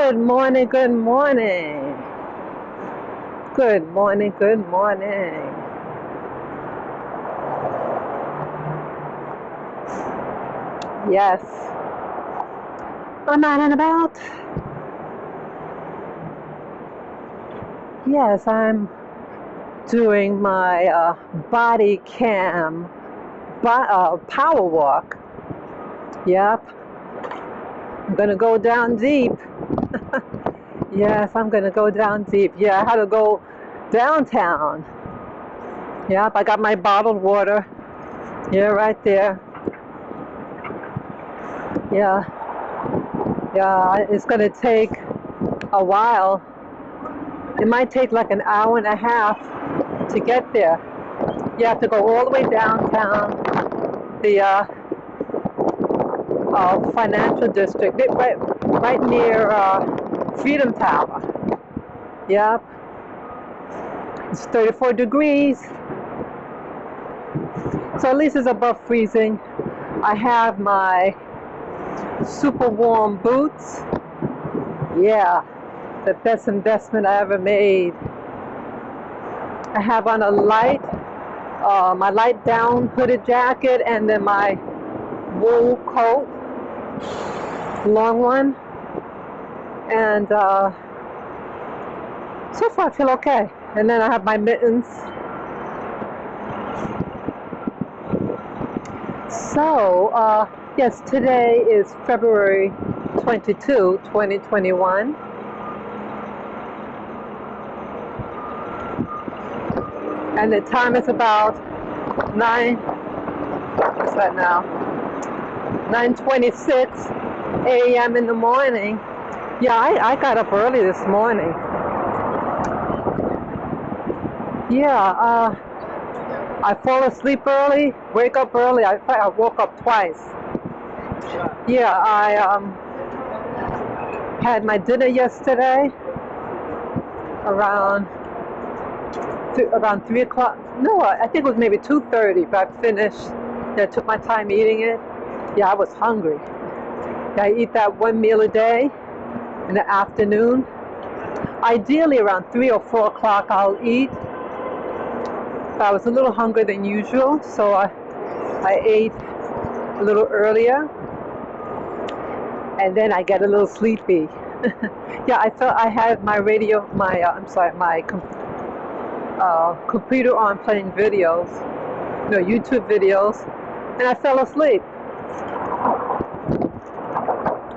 Good morning, good morning. Good morning, good morning. Yes, I'm out and about. Yes, I'm doing my BodyCam power walk. Yep, I'm gonna go down deep. Yes, I'm gonna go down deep. Yeah, I had to go downtown. Yep, I got my bottled water. Yeah, right there. Yeah, yeah, it's gonna take a while. It might take like an hour and a half to get there. You have to go all the way downtown, the financial district, right near Freedom Tower. Yep, it's 34 degrees, so at least it's above freezing. I have my super warm boots. Yeah, the best investment I ever made. I have on a my light down hooded jacket, and then my wool coat, long one, and so far I feel okay. And then I have my mittens. So yes, today is February 22, 2021. And the time is about 9:26 a.m. in the morning. Yeah, I got up early this morning. Yeah, I fall asleep early, wake up early. I woke up twice. Yeah, I had my dinner yesterday around 3 o'clock. No, I think it was maybe 2:30, but I finished. I took my time eating it. Yeah, I was hungry. I eat that one meal a day in the afternoon. Ideally around 3 or 4 o'clock I'll eat. But I was a little hungrier than usual, so I ate a little earlier. And then I get a little sleepy. Yeah, I thought I had my computer on playing videos, YouTube videos, and I fell asleep.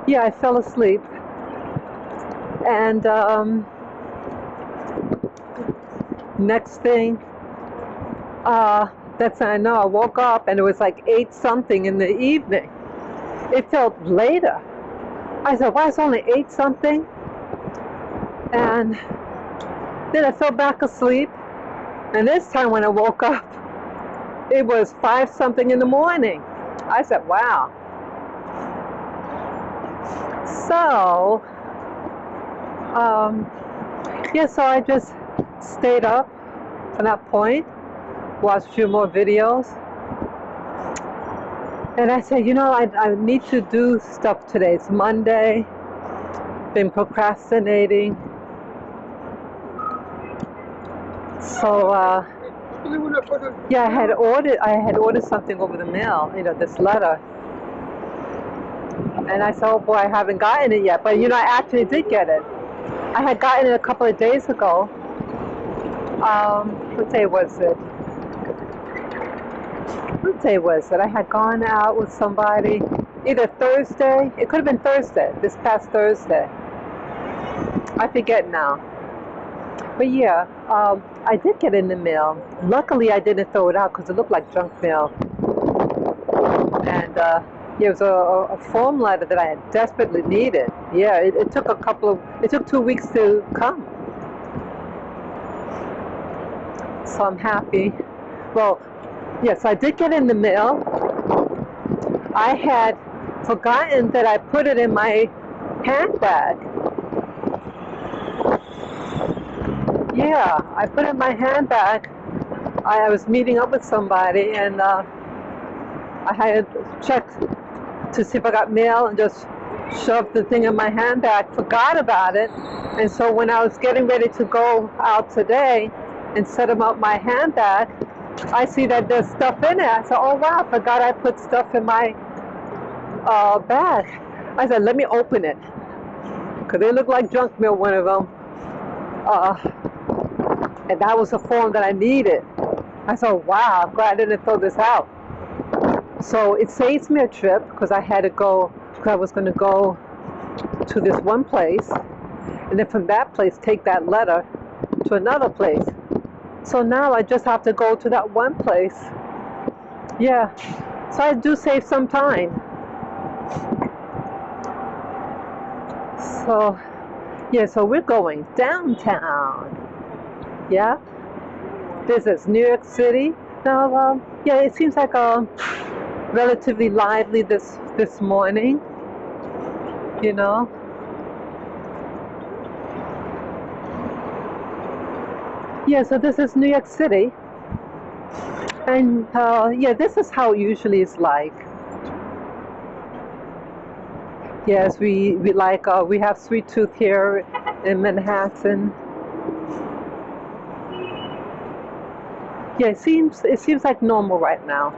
Yeah, I fell asleep. And next thing, that's when I know I woke up and it was like 8 something in the evening. It felt later. I said, why is it only 8 something? And then I fell back asleep. And this time when I woke up, it was 5 something in the morning. I said, wow. So, yeah, so I just stayed up from that point, watched a few more videos. And I said, I need to do stuff today. It's Monday. Been procrastinating. So, yeah, I had ordered something over the mail, this letter. And I said, oh boy, I haven't gotten it yet. But, I actually did get it. I had gotten it a couple of days ago. What day was it? What day was it? I had gone out with somebody, either Thursday. It could have been Thursday, this past Thursday. I forget now. But yeah, I did get in the mail. Luckily, I didn't throw it out because it looked like junk mail. And it was a form letter that I had desperately needed. Yeah, it took it took 2 weeks to come. So I'm happy. Well, yes, I did get in the mail. I had forgotten that I put it in my handbag. Yeah, I put it in my handbag. I was meeting up with somebody, and I had checked to see if I got mail and just shoved the thing in my handbag, forgot about it. And so when I was getting ready to go out today and set them up my handbag, I see that there's stuff in it. I said, oh wow, I forgot I put stuff in my bag. I said, let me open it. Because they look like junk mail, one of them. And that was the form that I needed. I said, wow, I'm glad I didn't throw this out. So it saves me a trip because I had to go, because I was going to go to this one place, and then from that place take that letter to another place. So now I just have to go to that one place. Yeah, so I do save some time. So, yeah, so we're going downtown. Yeah, this is New York City. Now, yeah, it seems like relatively lively this morning, you know. Yeah, so this is New York City, and yeah, this is how it usually is like. Yes, we like we have Sweet Tooth here in Manhattan. Yeah, it seems like normal right now.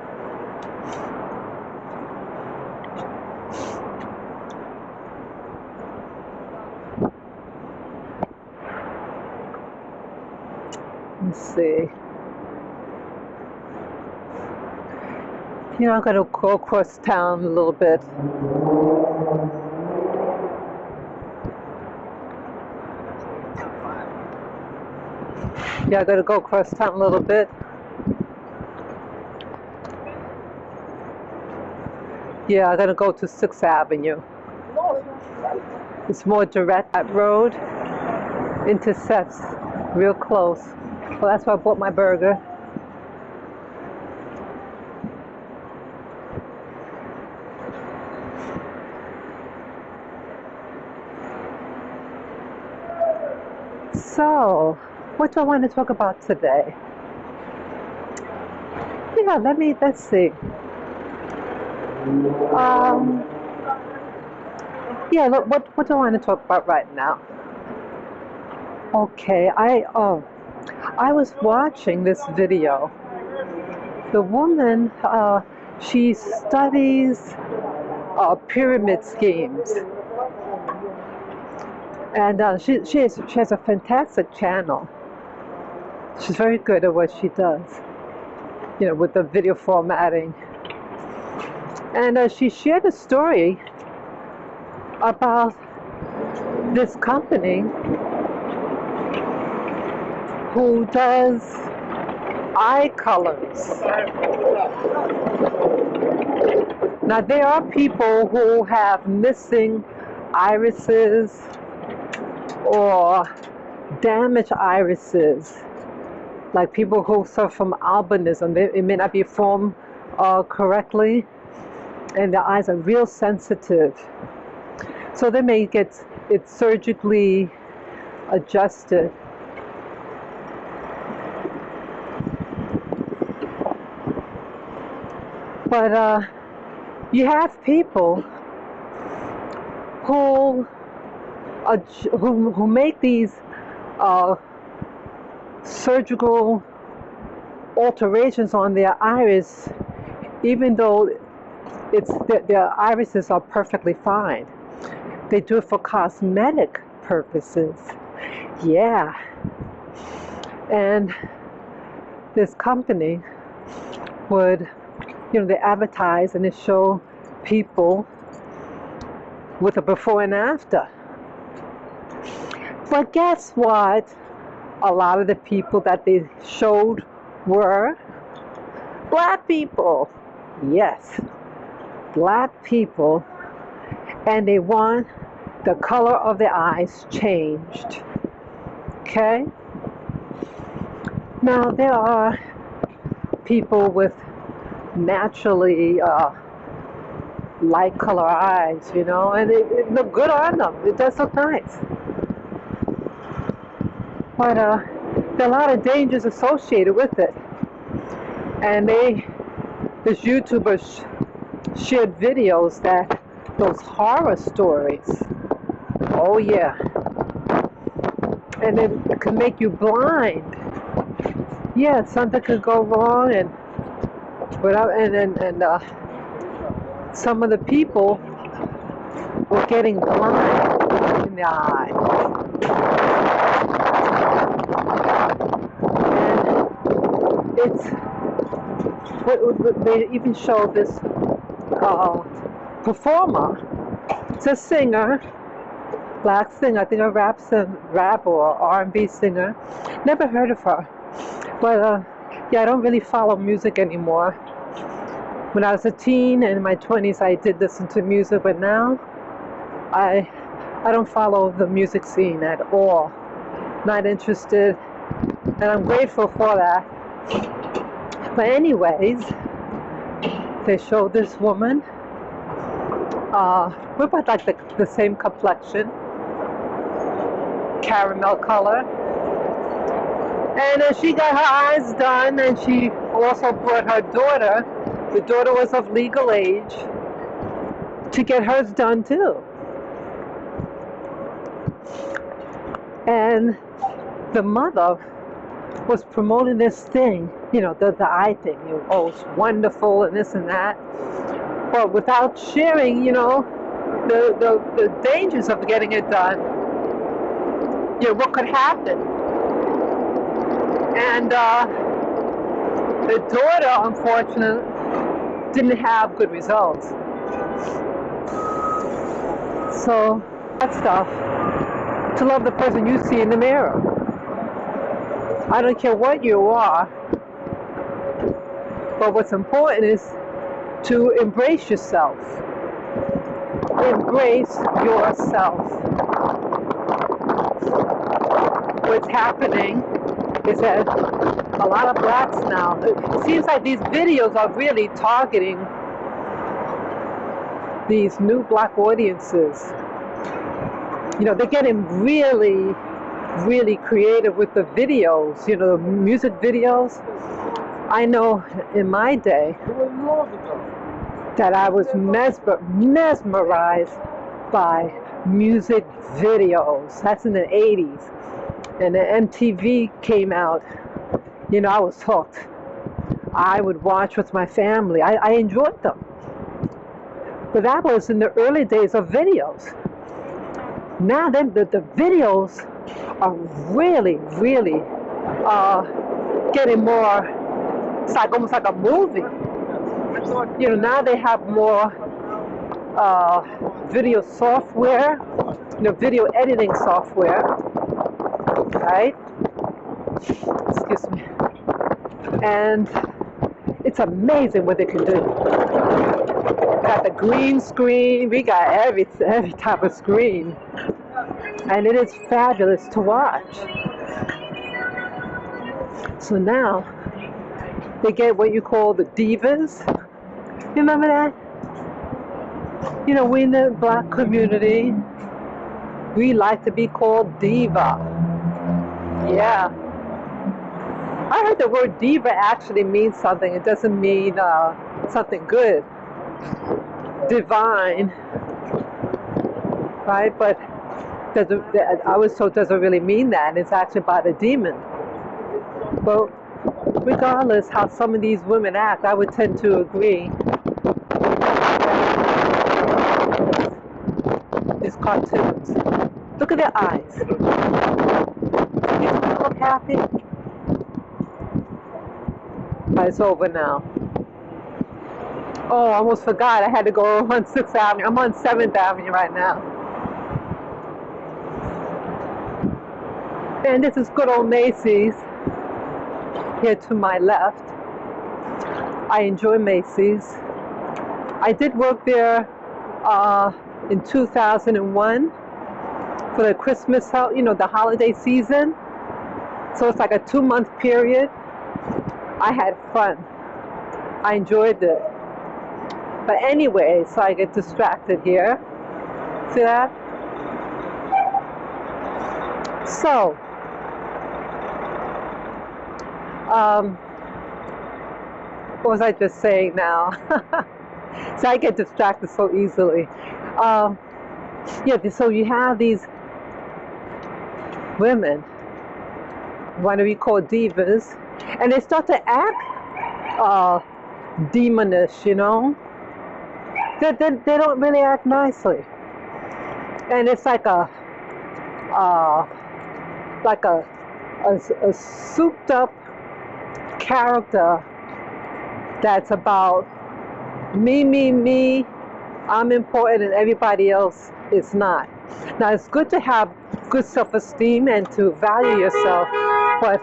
Let's see. You know, I'm gonna go across town a little bit. Yeah, I gotta go across town a little bit. Yeah, I'm gonna go to 6th Avenue. It's more direct. That road intersects real close. Well, that's why I bought my burger. So, what do I want to talk about today? Yeah, let's see. Yeah, look, what do I want to talk about right now? Okay, I was watching this video. The woman, she studies pyramid schemes, and she has a fantastic channel. She's very good at what she does, you know, with the video formatting. And she shared a story about this company who does eye colors. Now, there are people who have missing irises or damaged irises, like people who suffer from albinism. It may not be formed correctly, and their eyes are real sensitive. So they may get it surgically adjusted. But you have people who make these surgical alterations on their iris, even though their irises are perfectly fine. They do it for cosmetic purposes. Yeah. And this company would, you know, they advertise and they show people with a before and after. But guess what? A lot of the people that they showed were black people. Yes, black people. And they want the color of their eyes changed. Okay? Now, there are people with naturally light color eyes, you know, and it look good on them. It does look nice. But there are a lot of dangers associated with it. And this YouTuber shared videos that those horror stories. Oh yeah. And it could make you blind. Yeah, something could go wrong, and some of the people were getting blind in the eye. And they even showed this performer. It's a singer, black singer, I think a rap or R&B singer. Never heard of her. But yeah, I don't really follow music anymore. When I was a teen and in my 20s, I did listen to music, but now I don't follow the music scene at all. Not interested, and I'm grateful for that. But anyways, they showed this woman with like the same complexion, caramel color. And she got her eyes done, and she also brought her daughter. The daughter was of legal age to get hers done too. And the mother was promoting this thing, you know, the eye thing. You know, oh, it's wonderful and this and that. But without sharing, you know, the dangers of getting it done. You know, what could happen. And the daughter, unfortunately, didn't have good results. So, that stuff, to love the person you see in the mirror. I don't care what you are, but what's important is to embrace yourself. Embrace yourself. What's happening is that a lot of blacks now, it seems like these videos are really targeting these new black audiences. You know, they're getting really, really creative with the videos, you know, the music videos. I know in my day that I was mesmerized by music videos. That's in the 80s. And the MTV came out, you know, I was hooked. I would watch with my family. I enjoyed them. But that was in the early days of videos. Now then, the videos are really, really getting more, it's like almost like a movie. You know, now they have more video software, you know, video editing software. Right? Excuse me. And it's amazing what they can do. We got the green screen, we got every type of screen. And it is fabulous to watch. So now they get what you call the divas. You remember that? You know, we in the black community, we like to be called diva. Yeah. I heard the word diva actually means something. It doesn't mean something good. Divine. Right? But I was told it doesn't really mean that. It's actually about a demon. But regardless how some of these women act, I would tend to agree. These cartoons. Look at their eyes. You look happy. It's over now. Oh, I almost forgot. I had to go on 6th Avenue. I'm on 7th Avenue right now. And this is good old Macy's. Here to my left. I enjoy Macy's. I did work there in 2001 for the Christmas, you know, the holiday season. So it's like a 2-month period. I had fun. I enjoyed it. But anyway, so I get distracted here. See that? So, what was I just saying now? So I get distracted so easily. Yeah, so you have these women, what do we call divas, and they start to act demonish, you know. They don't really act nicely, and it's like uh, a souped up character that's about me, I'm important and everybody else is not. Now it's good to have good self-esteem and to value yourself, but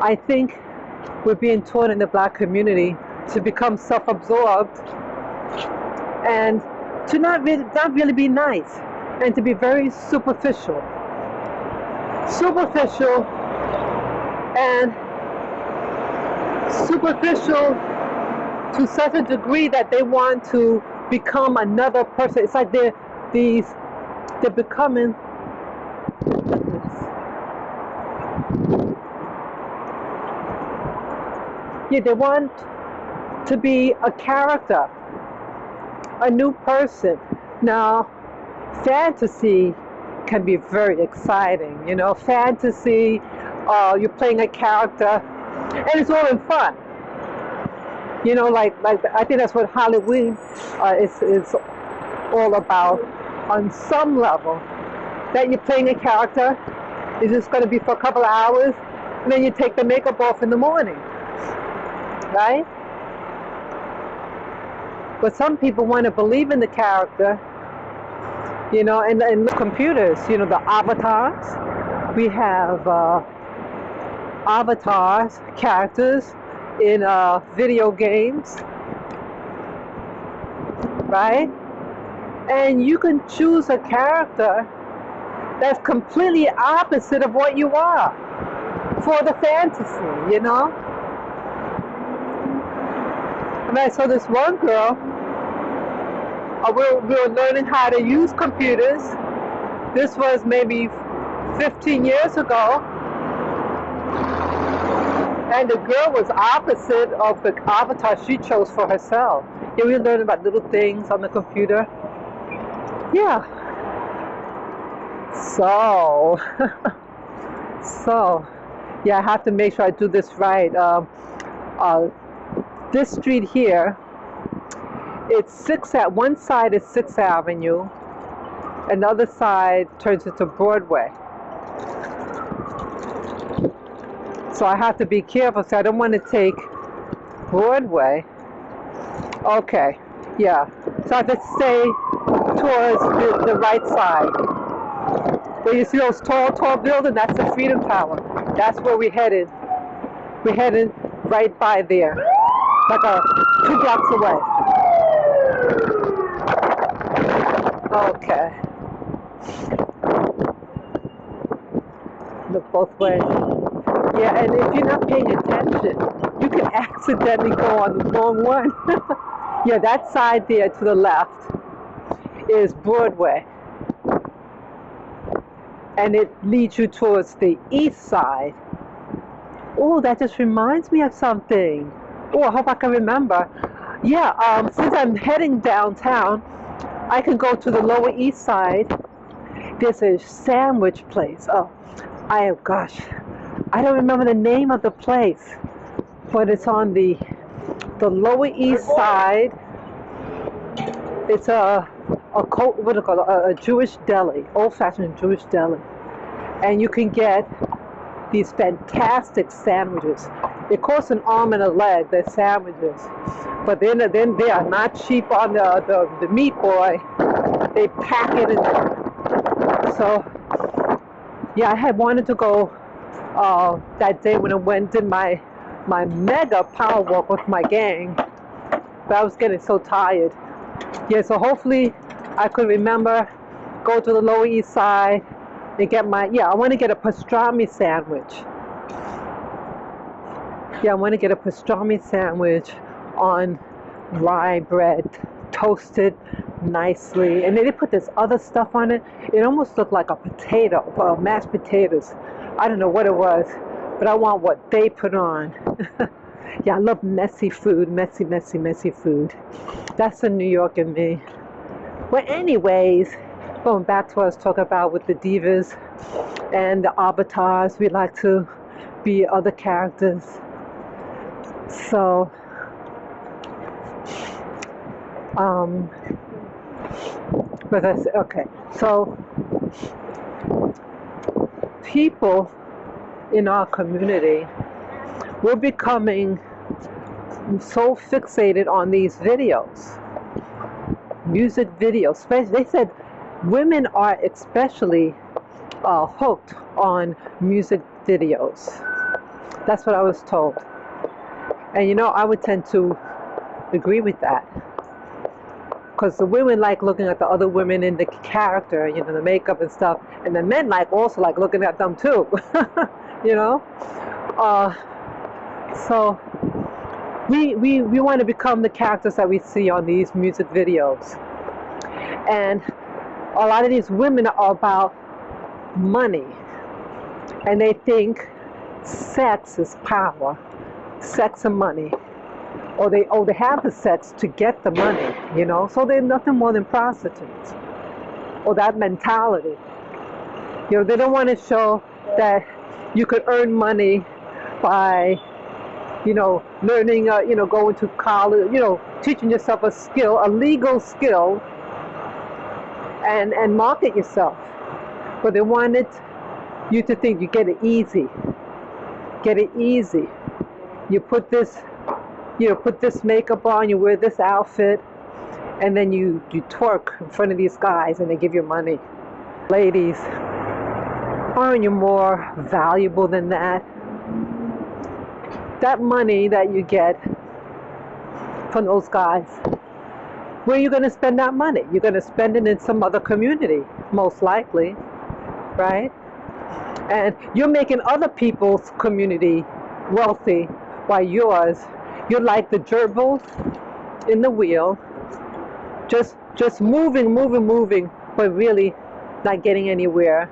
I think we're being taught in the Black community to become self-absorbed and to not really be nice and to be very superficial and superficial to such a degree that they want to become another person. It's like they're becoming, yeah, they want to be a character, a new person. Now, fantasy can be very exciting, you know. Fantasy, you're playing a character, and it's all in fun. You know, like I think that's what Halloween is all about on some level. That you're playing a character, it's just going to be for a couple of hours, and then you take the makeup off in the morning, right? But some people want to believe in the character, you know, and the computers, you know, the avatars. We have avatars, characters in video games, right? And you can choose a character that's completely opposite of what you are for the fantasy, you know? And I saw this one girl, we were learning how to use computers. This was maybe 15 years ago. And the girl was opposite of the avatar she chose for herself. Yeah, we were learning about little things on the computer. Yeah. So, yeah, I have to make sure I do this right. This street here, one side is 6th Avenue, and the other side turns into Broadway. So I have to be careful, so I don't want to take Broadway. Okay, yeah. So I have to stay towards the right side. Where you see those tall buildings, that's the Freedom Tower. That's where we're headed. We're headed right by there, like 2 blocks away. Okay. Look both ways. Yeah, and if you're not paying attention, you can accidentally go on the wrong one. Yeah, that side there to the left is Broadway. And it leads you towards the east side. Oh, that just reminds me of something. Oh, I hope I can remember. Yeah, since I'm heading downtown, I can go to the Lower East Side. There's a sandwich place. Gosh, I don't remember the name of the place, but it's on the Lower East Side. It's a Jewish deli, old-fashioned Jewish deli, and you can get these fantastic sandwiches. It costs an arm and a leg, their sandwiches, but then they are not cheap on the meat, boy. They pack it in. So yeah, I had wanted to go that day when I did my mega power walk with my gang, but I was getting so tired. Yeah, so hopefully I could remember, go to the Lower East Side and get I want to get a pastrami sandwich. Yeah, I want to get a pastrami sandwich on rye bread, toasted nicely. And then they put this other stuff on it. It almost looked like a potato, mashed potatoes. I don't know what it was, but I want what they put on. Yeah, I love messy food, messy food. That's the New York in me. Well, anyways, going back to what I was talking about with the divas and the avatars, we like to be other characters. So, but I said, okay, so people in our community, we're becoming so fixated on these videos, music videos. They said women are especially hooked on music videos. That's what I was told. And you know, I would tend to agree with that. Because the women like looking at the other women in the character, you know, the makeup and stuff. And the men also like looking at them too, you know? So we want to become the characters that we see on these music videos. And a lot of these women are about money. And they think sex is power, sex and money. Or they have the sex to get the money, you know? So they're nothing more than prostitutes. Or that mentality. You know, they don't want to show that you could earn money by, you know, learning, you know, going to college, you know, teaching yourself a skill, a legal skill, and market yourself. But they wanted you to think you get it easy. Get it easy. You put this makeup on, you wear this outfit, and then you twerk in front of these guys and they give you money. Ladies, aren't you more valuable than that? That money that you get from those guys, where are you going to spend that money? You're going to spend it in some other community, most likely, right? And you're making other people's community wealthy while you're like the gerbil in the wheel, just moving, but really not getting anywhere.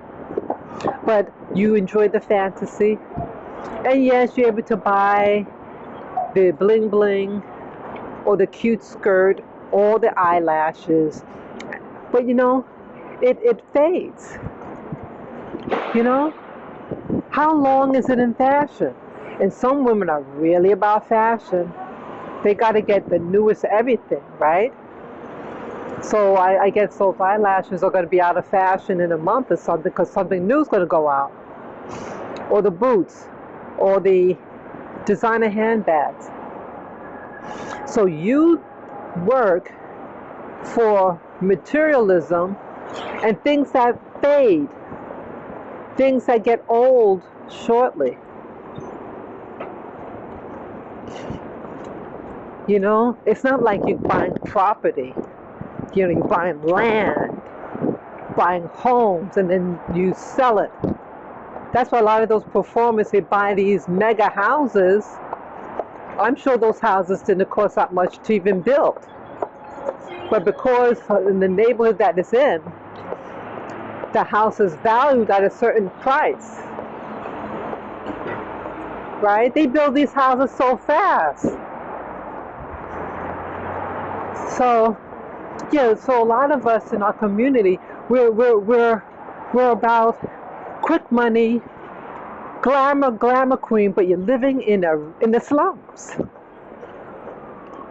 But you enjoy the fantasy. And yes, you're able to buy the bling bling or the cute skirt or the eyelashes. But you know, it fades. You know? How long is it in fashion? And some women are really about fashion. They got to get the newest everything, right? So I guess those eyelashes are going to be out of fashion in a month or something because something new is going to go out. Or the boots, or the designer handbags. So you work for materialism and things that fade, things that get old shortly. You know, it's not like you're buying property. You know, you're buying land, buying homes, and then you sell it. That's why a lot of those performers, they buy these mega houses. I'm sure those houses didn't cost that much to even build. But because in the neighborhood that it's in, the house is valued at a certain price. Right? They build these houses so fast. So, yeah, so a lot of us in our community, we're about quick money, glamour queen, but you're living in the slums.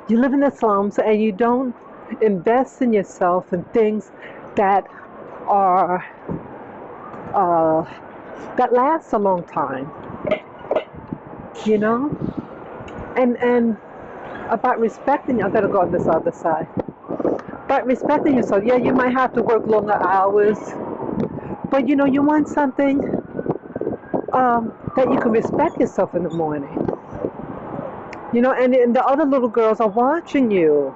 You live in the slums and you don't invest in yourself in things that are that last a long time. You know? And about respecting, I gotta go on this other side. But respecting yourself, yeah, you might have to work longer hours, but you know, you want something that you can respect yourself in the morning. You know, and the other little girls are watching you.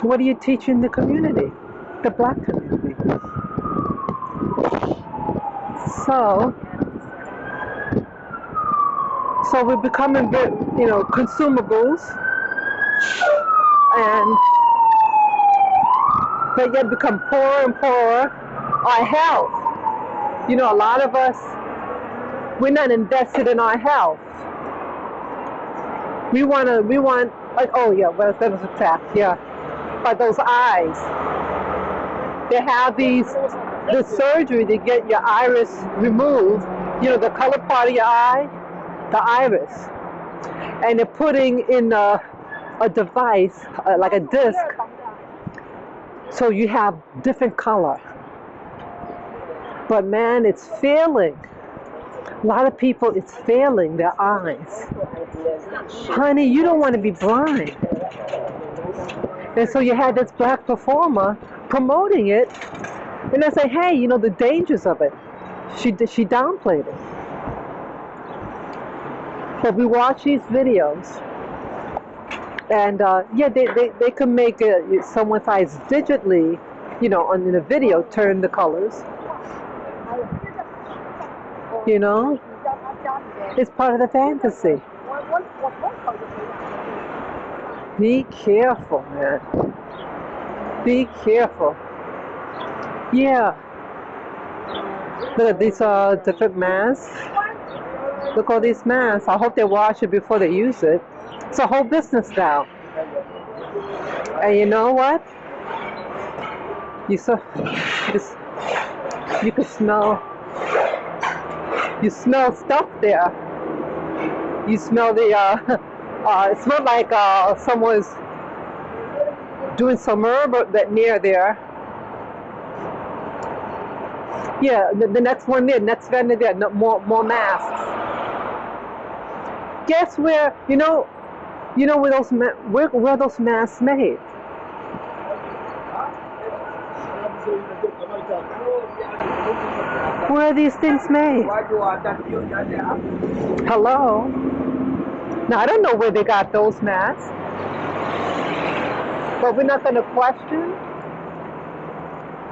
What are you teaching the community, the black community? So we're becoming, you know, consumables, but yet become poorer and poorer. Our health, you know, a lot of us, we're not invested in our health. We want, oh yeah, well, that was a fact, yeah. But those eyes, They have the surgery to get your iris removed, you know, the color part of your eye, the iris. And they're putting in a device, like a disc, so you have different color. But man, it's failing. A lot of people, it's failing their eyes. Honey, you don't want to be blind. And so you had this black performer promoting it, and I say, hey, you know, the dangers of it. She downplayed it. But we watch these videos, and yeah, they can make someone's eyes digitally, you know, in the video, turn the colors. You know, it's part of the fantasy. Be careful, man. Be careful. Yeah. Look at these different masks. Look at all these masks. I hope they wash it before they use it. It's a whole business now. And you know what? You can smell. You smell stuff there. You smell the. It smells like someone's doing some herb that near there. Yeah, the next one there, next vendor there, more masks. Guess where? You know where where those masks made? Where are these things made? Hello? Now I don't know where they got those masks, but we're not going to question.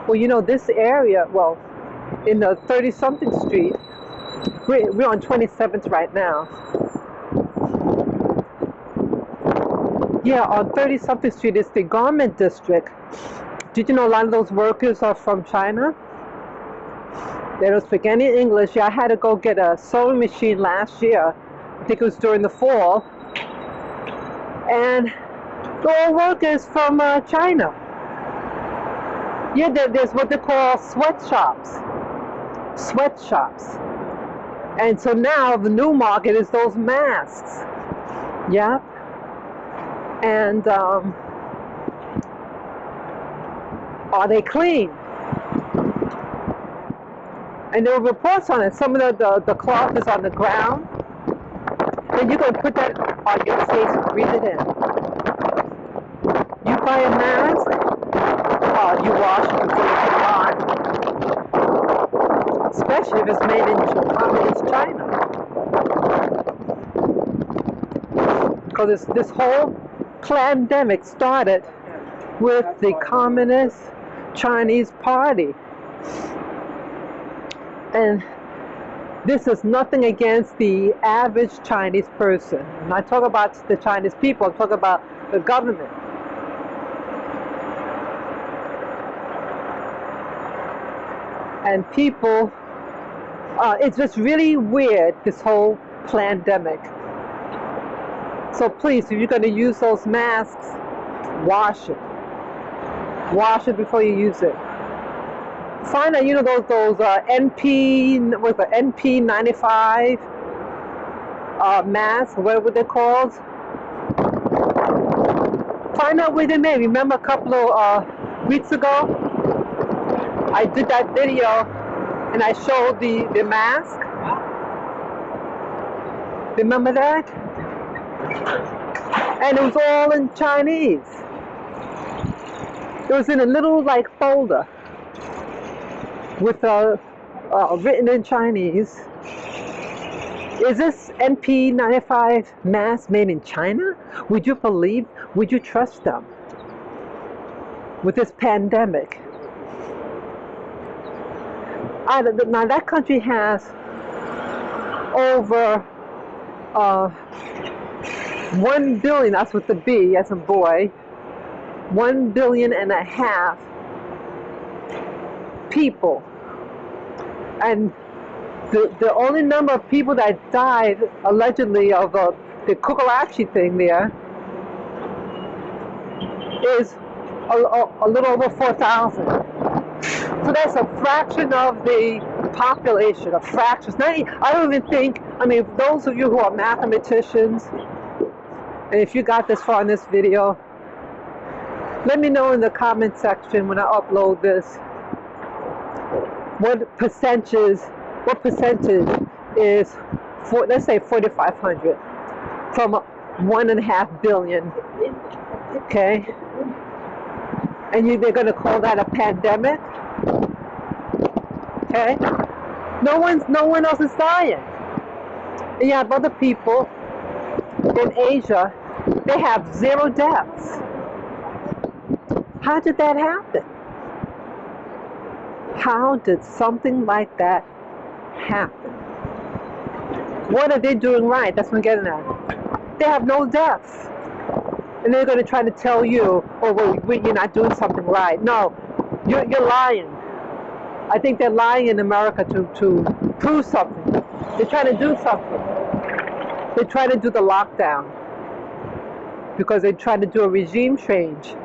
Well, you know, this area, well, in the 30-something street, we're on 27th right now. Yeah, on 30-something street is the garment district. Did you know a lot of those workers are from China? They don't speak any English. Yeah, I had to go get a sewing machine last year. I think it was during the fall. And they're all workers from China. Yeah, there's what they call sweatshops. Sweatshops. And so now the new market is those masks. Yeah. And are they clean? And there were reports on it. Some of the cloth is on the ground. And you can put that on your face and breathe it in. You buy a mask, you wash it before you put it on. Especially if it's made in communist China. Because this whole pandemic started with the Communist Chinese Party. And this is nothing against the average Chinese person. And I talk about the Chinese people, I'm talking about the government. And people, it's just really weird, this whole pandemic. So please, if you're going to use those masks, wash it. Wash it before you use it. Find out, you know, those NP95 masks, whatever they're called. Find out where they made. Remember a couple of weeks ago, I did that video and I showed the mask. Remember that? And it was all in Chinese. It was in a little like folder with written in Chinese. Is this NP95 mask made in China? Would you believe? Would you trust them with this pandemic? Now that country has over 1 billion, that's with the B as in boy, 1.5 billion people. And the only number of people that died allegedly of the Kukulachi thing there is a little over 4,000. So that's a fraction of the population, a fraction. I don't even think, I mean, those of you who are mathematicians, and if you got this far in this video, let me know in the comment section when I upload this, what percentage is, let's say 4,500 from 1.5 billion, okay? And they're going to call that a pandemic, okay? No one else is dying. And you have other people in Asia, they have 0 deaths. How did that happen? How did something like that happen? What are they doing right? That's what I'm getting at. They have no deaths. And they're going to try to tell you, oh, well, you're not doing something right. No, you're lying. I think they're lying in America to prove something. They're trying to do something. They're trying to do the lockdown because they're trying to do a regime change.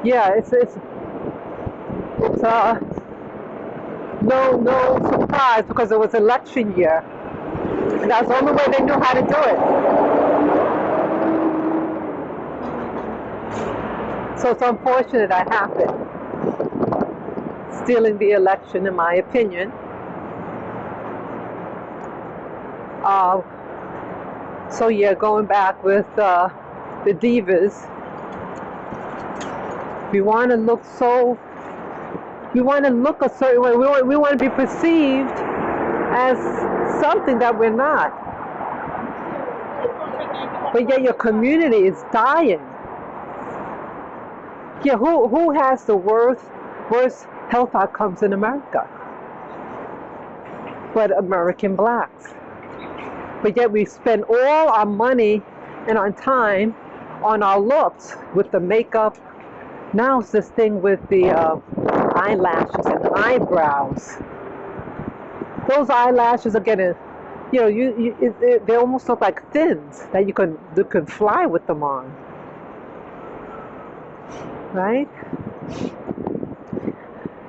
Yeah, it's no surprise because it was election year. And that's the only way they knew how to do it. So it's unfortunate that happened. Stealing the election, in my opinion. So yeah, going back with the divas, we want to look a certain way. We want to be perceived as something that we're not. But yet your community is dying. Yeah, who has the worst health outcomes in America? But American blacks. But yet we spend all our money and our time on our looks with the makeup. Now it's this thing with the eyelashes and eyebrows. Those eyelashes are getting, they almost look like fins that you can fly with them on. Right?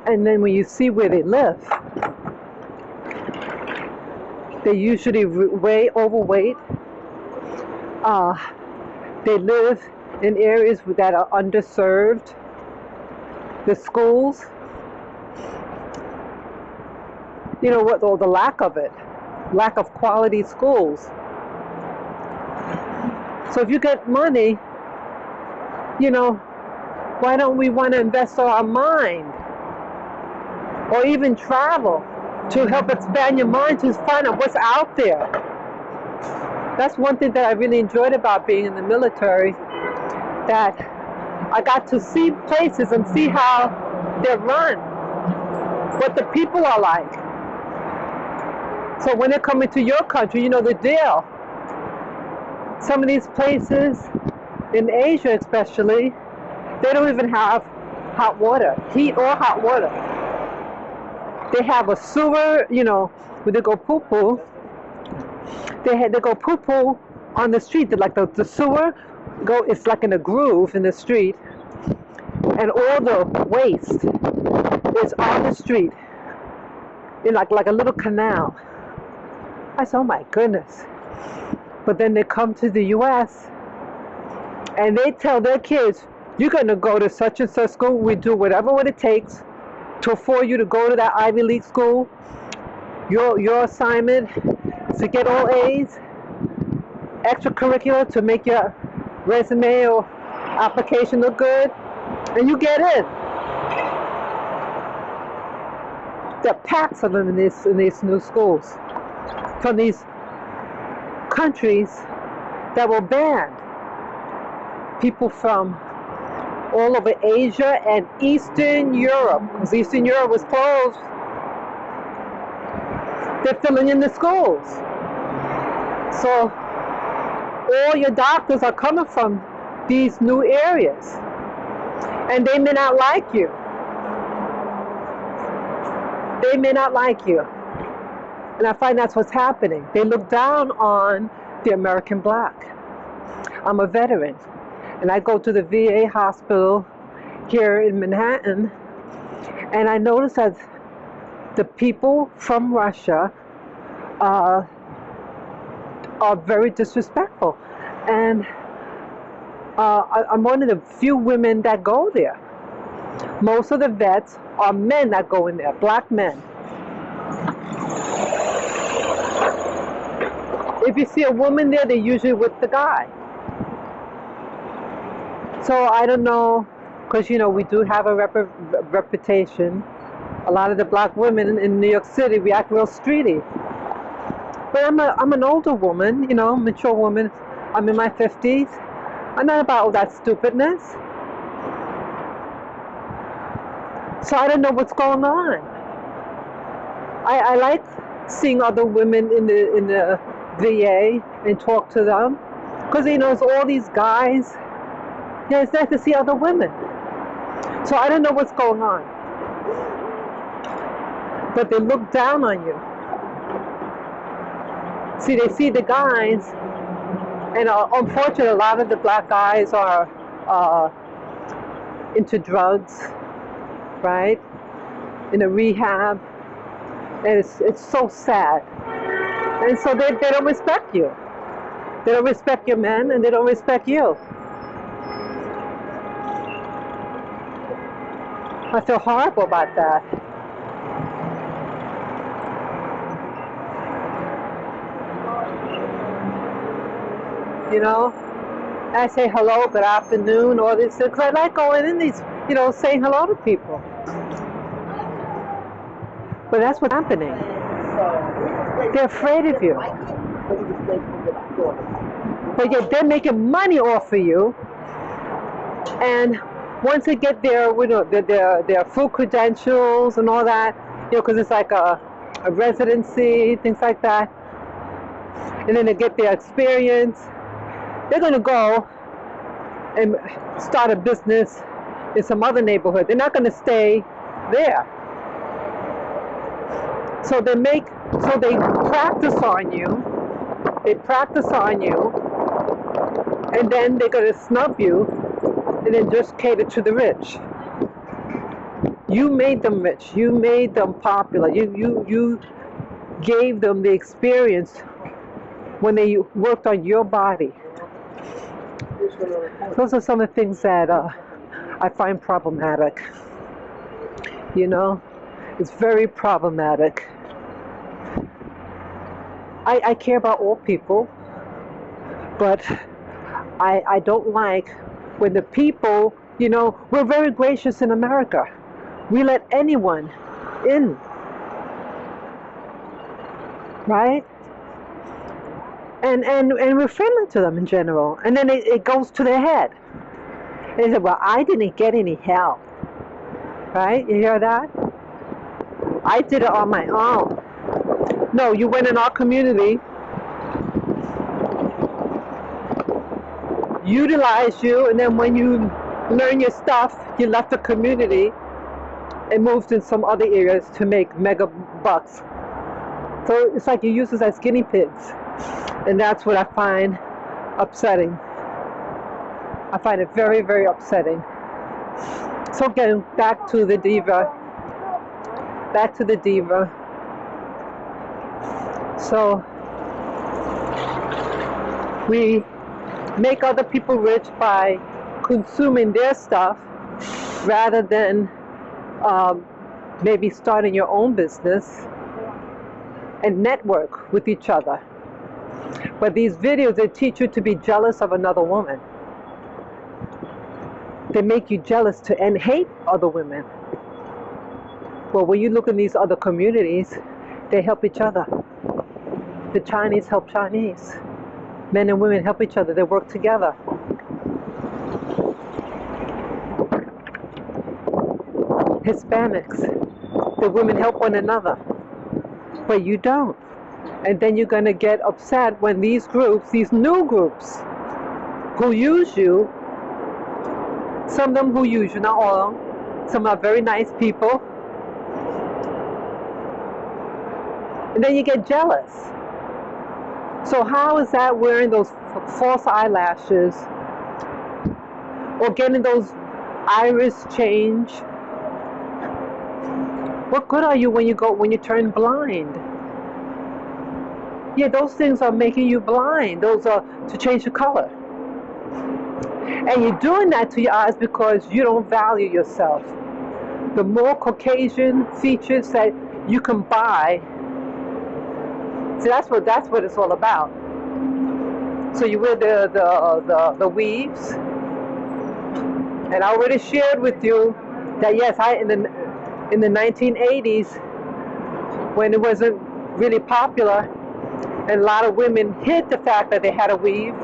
And then when you see where they live, they're usually way overweight. They live in areas that are underserved. The schools, or the lack of quality schools. So if you get money, why don't we want to invest our mind or even travel to help expand your mind to find out what's out there? That's one thing that I really enjoyed about being in the military, that I got to see places and see how they're run, what the people are like. So when they're coming to your country, you know the deal. Some of these places, in Asia especially, they don't even have hot water, heat or hot water. They have a sewer, where they go poo-poo. They go poo-poo on the street. Like the sewer, it's like in a groove in the street. And all the waste is on the street. In like a little canal. I said, oh my goodness. But then they come to the U.S. and they tell their kids, you're going to go to such and such school. We do whatever it takes to afford you to go to that Ivy League school. Your assignment is to get all A's, extracurricular to make your resume or application look good, and you get in. There are packs of them in these new schools from these countries that were banned. People from all over Asia and Eastern Europe, because Eastern Europe was closed. They're filling in the schools. So all your doctors are coming from these new areas, and they may not like you. They may not like you. And I find that's what's happening. They look down on the American black. I'm a veteran, and I go to the VA hospital here in Manhattan, And I noticed that the people from Russia are very disrespectful. And I'm one of the few women that go there. Most of the vets are men that go in there, black men. If you see a woman there, they're usually with the guy. So I don't know, because we do have a reputation. A lot of the black women in New York City, we act real streety. But I'm an older woman, mature woman. I'm in my 50s. I'm not about all that stupidness. So I don't know what's going on. I like seeing other women in the VA and talk to them, because it's all these guys. Yeah, it's nice to see other women. So I don't know what's going on, but they look down on you. See, they see the guys, and unfortunately, a lot of the black guys are into drugs, right? In a rehab, and it's so sad. And so they don't respect you. They don't respect your men, and they don't respect you. I feel horrible about that. I say hello, good afternoon, all this, because I like going in these, saying hello to people. But that's what's happening. They're afraid of you. But yet they're making money off of you. And once they get their full credentials and all that, because it's like a residency, things like that, and then they get their experience, they're going to go and start a business in some other neighborhood. They're not going to stay there. So they practice on you. They practice on you, and then they're going to snub you, and then just cater to the rich. You made them rich. You made them popular. You gave them the experience when they worked on your body. Those are some of the things that I find problematic. It's very problematic. I care about all people, but I don't like when the people, we're very gracious in America. We let anyone in, right? And we're friendly to them in general. And then it goes to their head. And they say, well, I didn't get any help. Right? You hear that? I did it on my own. No, you went in our community, utilized you, and then when you learn your stuff, you left the community and moved in some other areas to make mega bucks. So it's like you use us as guinea pigs. And that's what I find upsetting. I find it very, very upsetting. So again, back to the diva. So we make other people rich by consuming their stuff rather than maybe starting your own business and network with each other. But these videos, they teach you to be jealous of another woman. They make you jealous and hate other women. Well, when you look in these other communities, they help each other. The Chinese help Chinese. Men and women help each other. They work together. Hispanics, the women help one another. But you don't. And then you're going to get upset when these groups, these new groups, who use you, some of them who use you, not all, some are very nice people, and then you get jealous. So how is that wearing those false eyelashes or getting those iris change What good are you when you turn blind? Yeah, those things are making you blind. Those are to change the color. And you're doing that to your eyes because you don't value yourself. The more Caucasian features that you can buy, see, that's what it's all about. So you wear the weaves, and I already shared with you that yes, in the 1980s, when it wasn't really popular, and a lot of women hid the fact that they had a weave.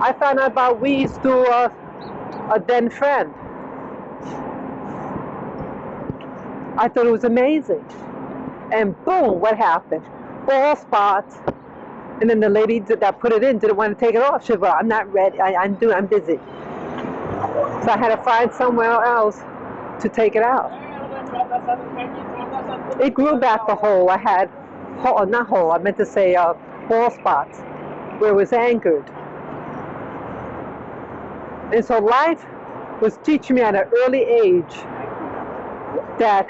I found out about weaves through a then friend. I thought it was amazing. And boom, what happened? Bald spots. And then the lady that put it in didn't want to take it off. She said, well, I'm not ready. I'm busy. So I had to find somewhere else to take it out. It grew back the hole. I had, not hole, I meant to say bald spots where it was anchored. And so life was teaching me at an early age that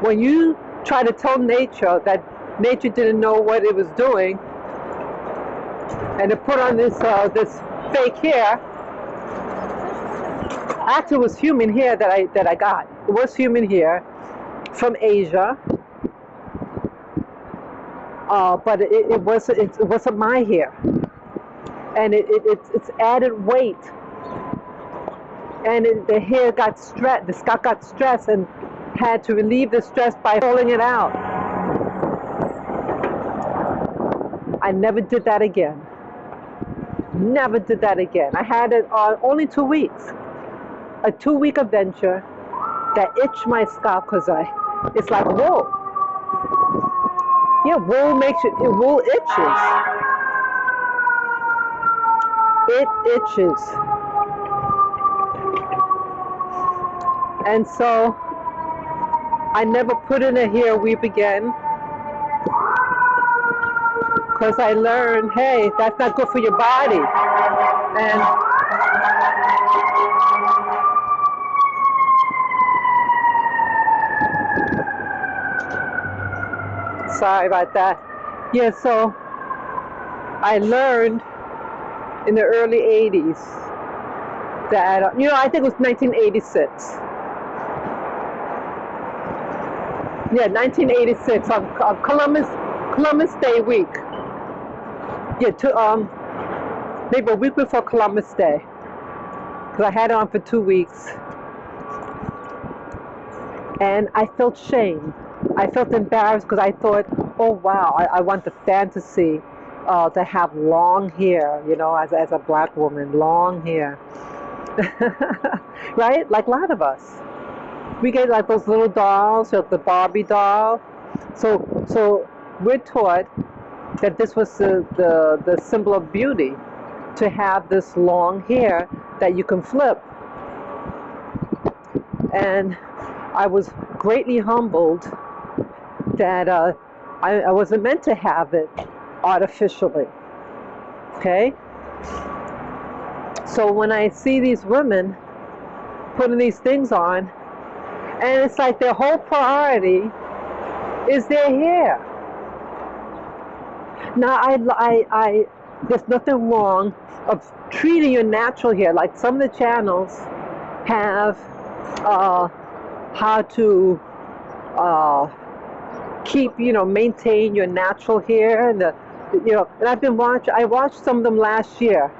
when you try to tell nature that nature didn't know what it was doing, and to put on this fake hair, actually it was human hair that I got. It was human hair from Asia, but it wasn't my hair, and it's added weight. And the hair got stressed, the scalp got stressed, and had to relieve the stress by pulling it out. I never did that again. Never did that again. I had it on only 2 weeks. A 2-week adventure that itched my scalp because it's like wool. Yeah, wool wool itches. It itches. And so I never put in a hair weave again because I learned, hey, that's not good for your body. And sorry about that. Yeah, so I learned in the early 80s that, I think it was 1986. Yeah, 1986 on Columbus Day week. Yeah, maybe a week before Columbus Day, because I had it on for 2 weeks, and I felt shame. I felt embarrassed because I thought, oh wow, I want the fantasy to have long hair, as a black woman, long hair, right? Like a lot of us. We get like those little dolls, like the Barbie doll. So we're taught that this was the symbol of beauty, to have this long hair that you can flip. And I was greatly humbled that I wasn't meant to have it artificially. Okay? So when I see these women putting these things on, and it's like their whole priority is their hair. Now, there's nothing wrong of treating your natural hair. Like some of the channels have how to keep, maintain your natural hair, and and I watched some of them last year,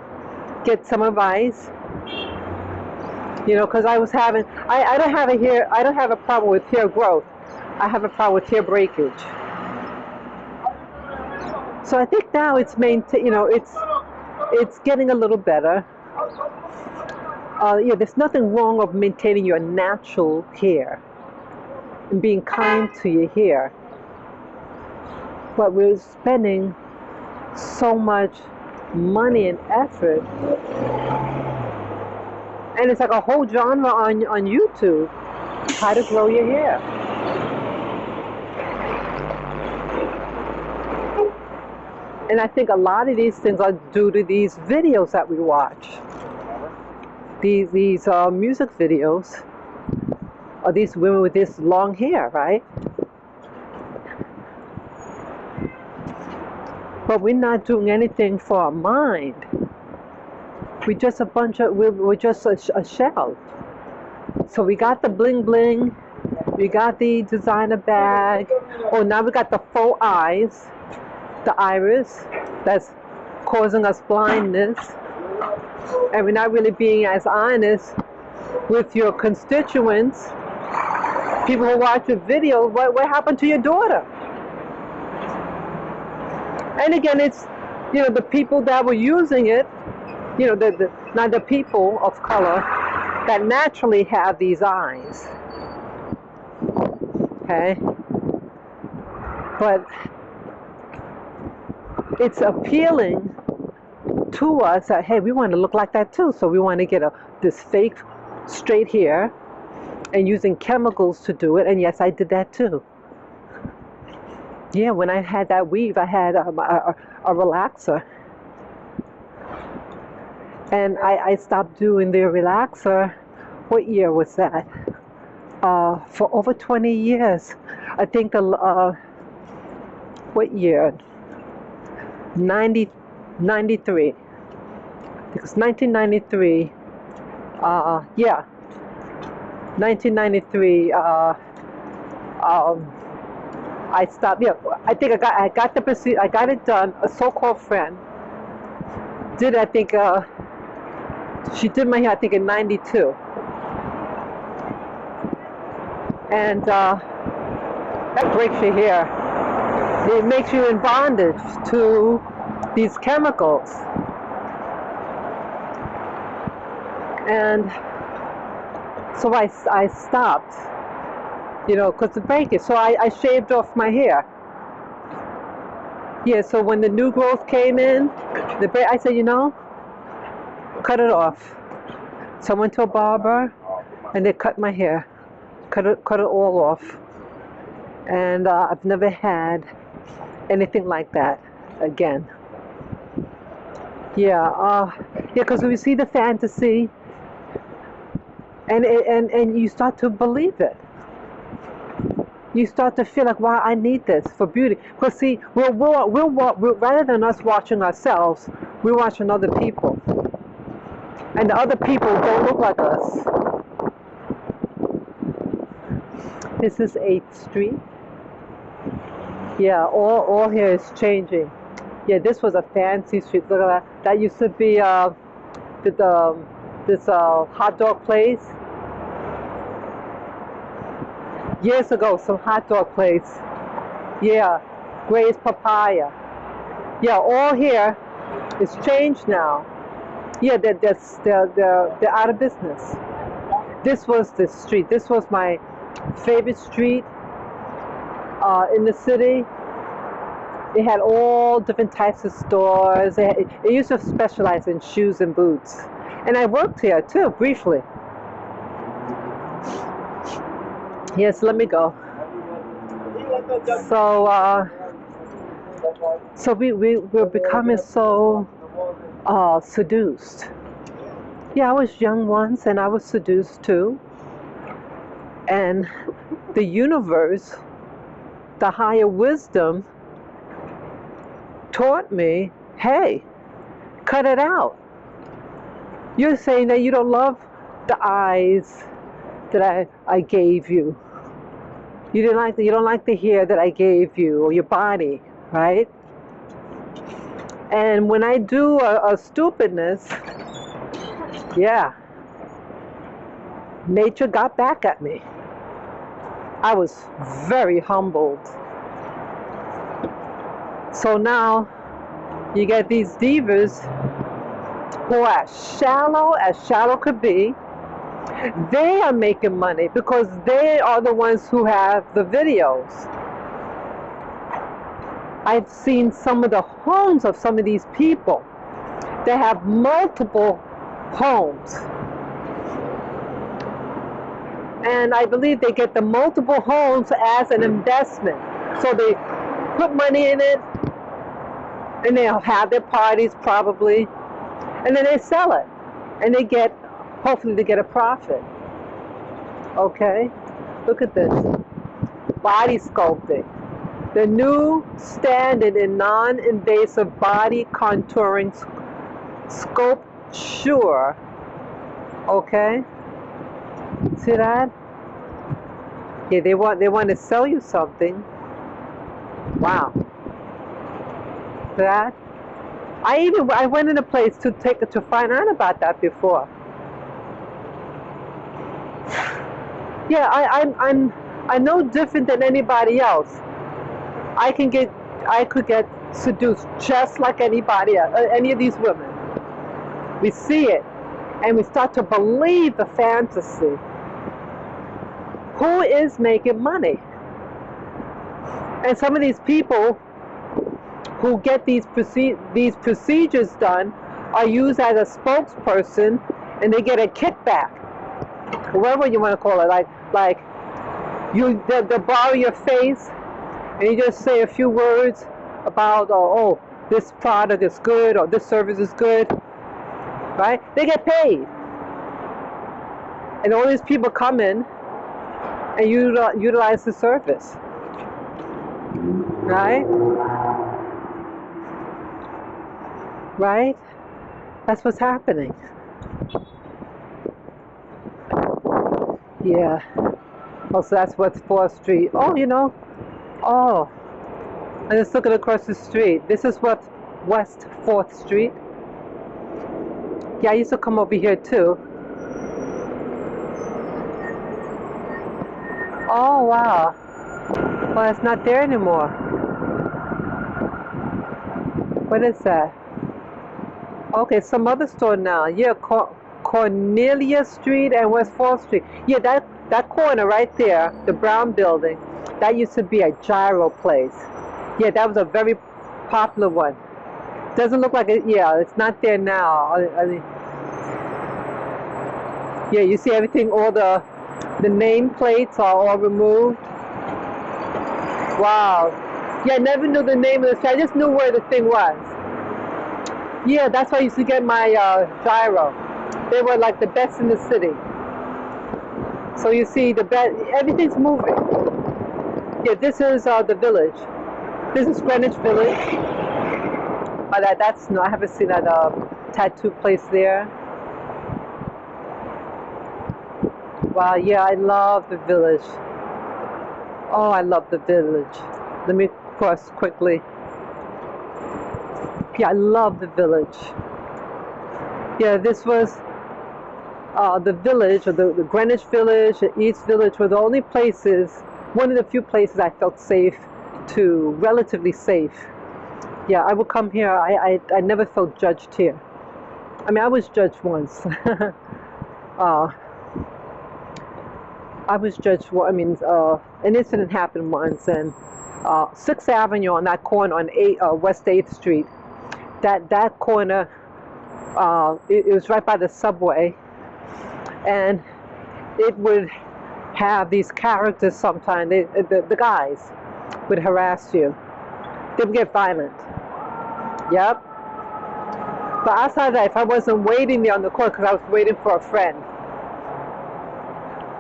get some advice. Because I don't have a problem with hair growth. I have a problem with hair breakage. So I think now it's it's getting a little better. There's nothing wrong with maintaining your natural hair and being kind to your hair. But we're spending so much money and effort. And it's like a whole genre on YouTube, how to grow your hair. And I think a lot of these things are due to these videos that we watch. These music videos. are these women with this long hair, right? But we're not doing anything for our mind. We're just a bunch of, we're just a shell. So we got the bling bling, we got the designer bag. Oh, now we got the faux eyes, the iris, that's causing us blindness. And we're not really being as honest with your constituents. People who watch your video, what happened to your daughter? And again, it's, you know, the people that were using it, you know, not the people of color that naturally have these eyes. Okay? But it's appealing to us that, hey, we want to look like that too. So we want to get this fake straight hair and using chemicals to do it. And yes, I did that too. Yeah, when I had that weave, I had a relaxer. And I stopped doing the relaxer. What year was that? For over 20 years. I think what year? 93. Because 1993, yeah. 1993, I stopped. Yeah, I think I got the procedure. I got it done. A so-called friend did. I think she did my hair. I think in '92, and that breaks your hair. It makes you in bondage to these chemicals, and so I stopped. You know, because to break it. So I shaved off my hair. Yeah, so when the new growth came in, I said, you know, cut it off. So I went to a barber, and they cut my hair. Cut it all off. And I've never had anything like that again. Yeah, because we see the fantasy, and you start to believe it. You start to feel like, wow, I need this for beauty. Because see, we'll rather than us watching ourselves, we're watching other people. And the other people don't look like us. This is 8th Street. Yeah, all here is changing. Yeah, this was a fancy street. Look at that. That used to be this hot dog place. Years ago, some hot dog place. Yeah, Gray's Papaya. Yeah, all here is changed now. Yeah, they're out of business. This was the street. This was my favorite street in the city. It had all different types of stores. It used to specialize in shoes and boots. And I worked here too, briefly. Yes, let me go. So we're becoming so seduced. Yeah, I was young once, and I was seduced too. And the universe, the higher wisdom, taught me, hey, cut it out. You're saying that you don't love the eyes that I gave you. You don't like the hair that I gave you, or your body, right? And when I do a stupidness, yeah, nature got back at me. I was very humbled. So now you get these divas who are as shallow could be. They are making money because they are the ones who have the videos. I've seen some of the homes of some of these people. They have multiple homes. And I believe they get the multiple homes as an investment. So they put money in it, and they'll have their parties probably, and then they sell it. And hopefully they get a profit. Okay? Look at this. Body sculpting. The new standard in non-invasive body contouring sculpture. Okay? See that? Yeah, they want to sell you something. Wow. See that? I went in a place to find out about that before. Yeah, I'm no different than anybody else. I could get seduced just like anybody else, any of these women. We see it, and we start to believe the fantasy. Who is making money? And some of these people who get these procedures done are used as a spokesperson, and they get a kickback, whatever you want to call it. Like they'll borrow your face, and you just say a few words about, oh, this product is good, or this service is good, right? They get paid, and all these people come in and utilize the service, right? Right? That's what's happening. Yeah. Oh, so that's what's 4th Street. Oh, you know. Oh. I'm just looking across the street. This is what West 4th Street. Yeah, I used to come over here too. Oh, wow. Well, it's not there anymore. What is that? Okay, some other store now. Yeah, Cornelia Street and West 4th Street. Yeah, that corner right there, the brown building, that used to be a gyro place. Yeah, that was a very popular one. Doesn't look like it. Yeah, it's not there now. I mean, yeah, you see everything. All the name plates are all removed. Wow. Yeah, I never knew the name of the store. I just knew where the thing was. Yeah, that's why I used to get my gyro. They were like the best in the city. So you see, everything's moving. Yeah, this is the village. This is Greenwich Village. But I haven't seen that tattoo place there. Wow, yeah, I love the village. Oh, I love the village. Let me cross quickly. Yeah, I love the village. Yeah, this was the village, or the Greenwich Village, the East Village, were the only places, one of the few places I felt safe to, relatively safe. Yeah, I would come here. I never felt judged here. I mean, I was judged once. I was judged. I mean, an incident happened once, and 6th Avenue on that corner on West 8th Street. That corner, it was right by the subway, and it would have these characters sometimes. The guys would harass you. They would get violent. Yep. But outside of that, if I wasn't waiting there on the corner, because I was waiting for a friend.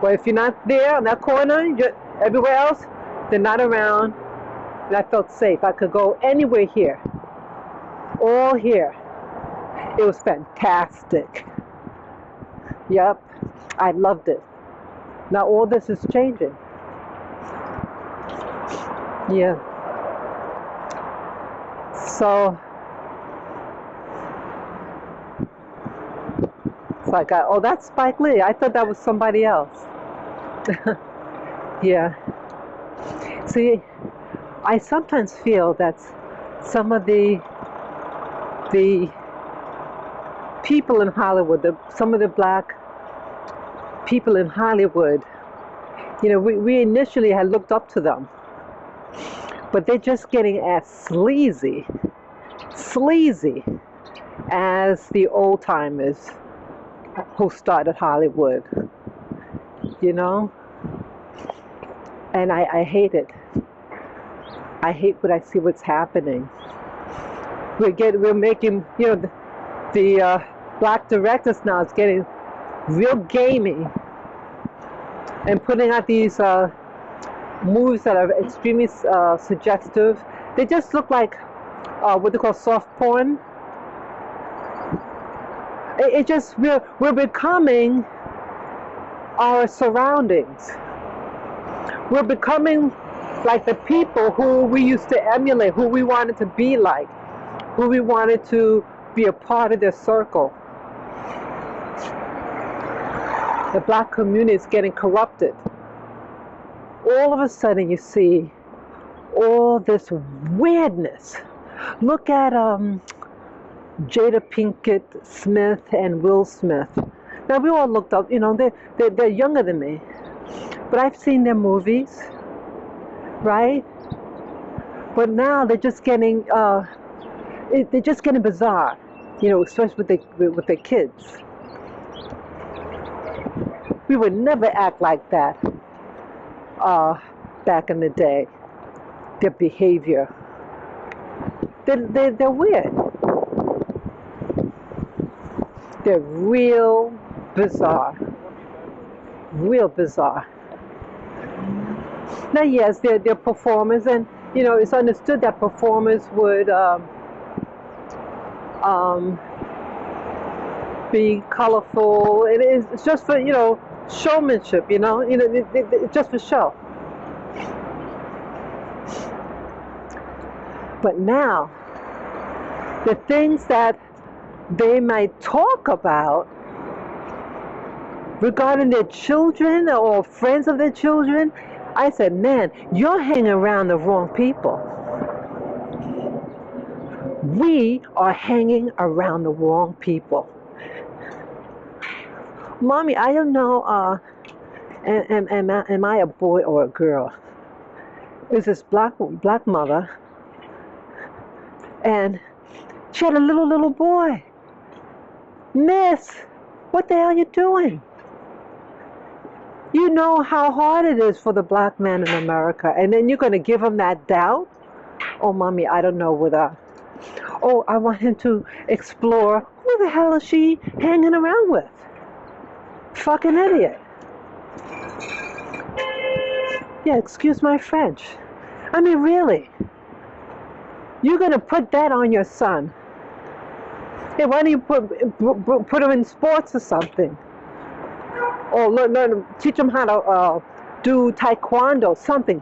But if you're not there on that corner, everywhere else, they're not around, and I felt safe. I could go anywhere here. All here. It was fantastic. Yep. I loved it. Now all this is changing. Yeah. So it's like, oh, that's Spike Lee. I thought that was somebody else. Yeah. See, I sometimes feel that some of the people in Hollywood, some of the black people in Hollywood, you know, we initially had looked up to them, but they're just getting as sleazy as the old timers who started Hollywood, you know? And I hate it. I hate what I see what's happening. We're making, you know, the black directors now is getting real gamey and putting out these movies that are extremely suggestive. They just look like what they call soft porn. It just we're becoming our surroundings. We're becoming like the people who we used to emulate, who we wanted to be like, who we wanted to be a part of their circle. The black community is getting corrupted. All of a sudden you see all this weirdness. Look at Jada Pinkett Smith and Will Smith. Now we all looked up, they're younger than me, but I've seen their movies, right? But now they're just getting bizarre, especially with their kids. We would never act like that back in the day. Their behavior, they're weird. They're real bizarre. Now, yes, they're performers, and it's understood that performers would be colorful. It's just for showmanship. It's just for show. But now, the things that they might talk about regarding their children or friends of their children, I said, man, you're hanging around the wrong people. We are hanging around the wrong people. Mommy, I don't know, am I a boy or a girl? There's this black mother, and she had a little boy. Miss, what the hell are you doing? You know how hard it is for the black man in America, and then you're going to give him that doubt? Oh, Mommy, I don't know whether... Oh, I want him to explore. Who the hell is she hanging around with? Fucking idiot. Yeah, excuse my French. I mean, really? You're going to put that on your son? Hey, why don't you put him in sports or something? Or learn teach him how to do taekwondo, something.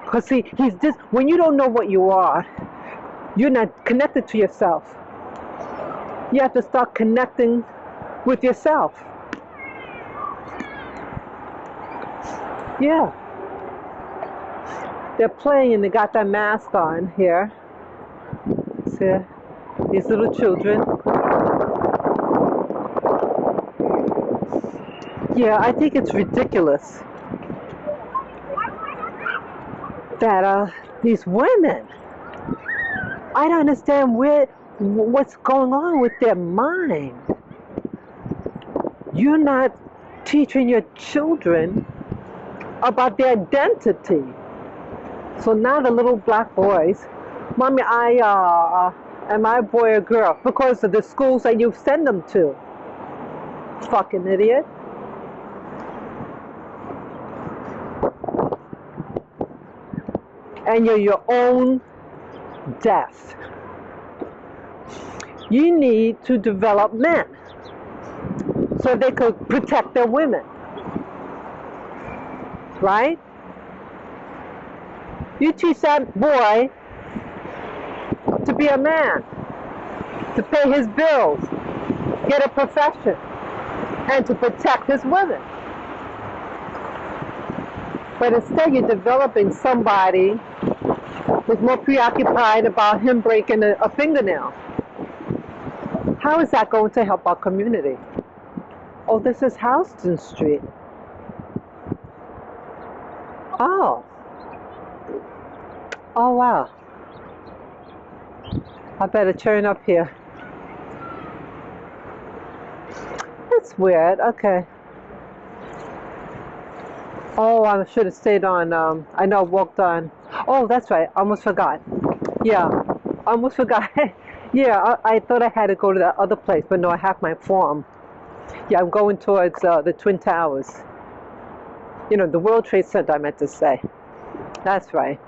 Because see, when you don't know what you are, you're not connected to yourself. You have to start connecting with yourself. Yeah. They're playing and they got their mask on here. See, these little children. Yeah, I think it's ridiculous that these women, I don't understand what's going on with their mind. You're not teaching your children about their identity. So now the little black boys, Mommy, am I a boy or girl? Because of the schools that you send them to. Fucking idiot. And you're your own death. You need to develop men so they could protect their women. Right? You teach that boy to be a man, to pay his bills, get a profession, and to protect his women. But instead you're developing somebody who's more preoccupied about him breaking a fingernail. How is that going to help our community? Oh, this is Houston Street. Oh. Oh, wow. I better turn up here. That's weird. Okay. Oh, I should have stayed on. I know I walked on. Oh, that's right. I almost forgot. Yeah, I almost forgot. Yeah, I thought I had to go to that other place, but no, I have my form. Yeah, I'm going towards the Twin Towers. You know, the World Trade Center, I meant to say. That's right.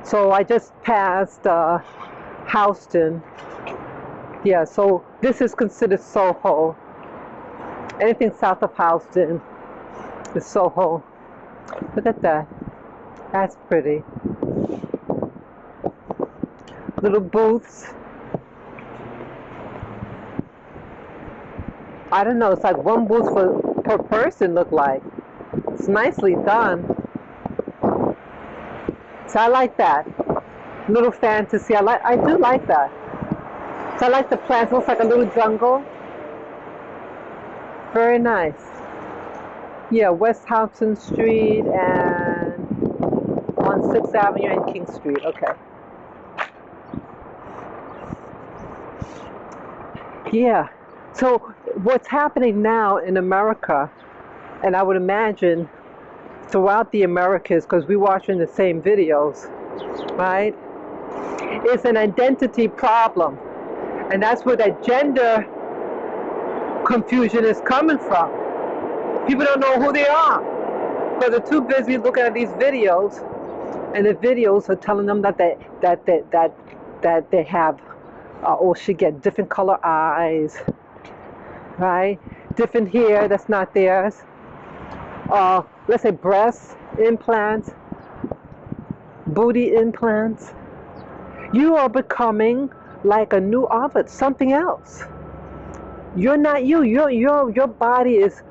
So I just passed Houston. Yeah, so this is considered Soho. Anything south of Houston is Soho. Look at that. That's pretty. Little booths. I don't know, it's like one booth per person, look like. It's nicely done. So I like that. Little fantasy. I do like that. So I like the plants. It looks like a little jungle. Very nice. Yeah, West Houston Street and on 6th Avenue and King Street. Okay. Yeah. So what's happening now in America, and I would imagine throughout the Americas, because we're watching the same videos, right, is an identity problem. And that's where that gender confusion is coming from. People don't know who they are because they're too busy looking at these videos, and the videos are telling them that they have, or should get different color eyes, right? Different hair that's not theirs. Let's say breast implants, booty implants. You are becoming like a new avatar, something else. You're not you. Your body is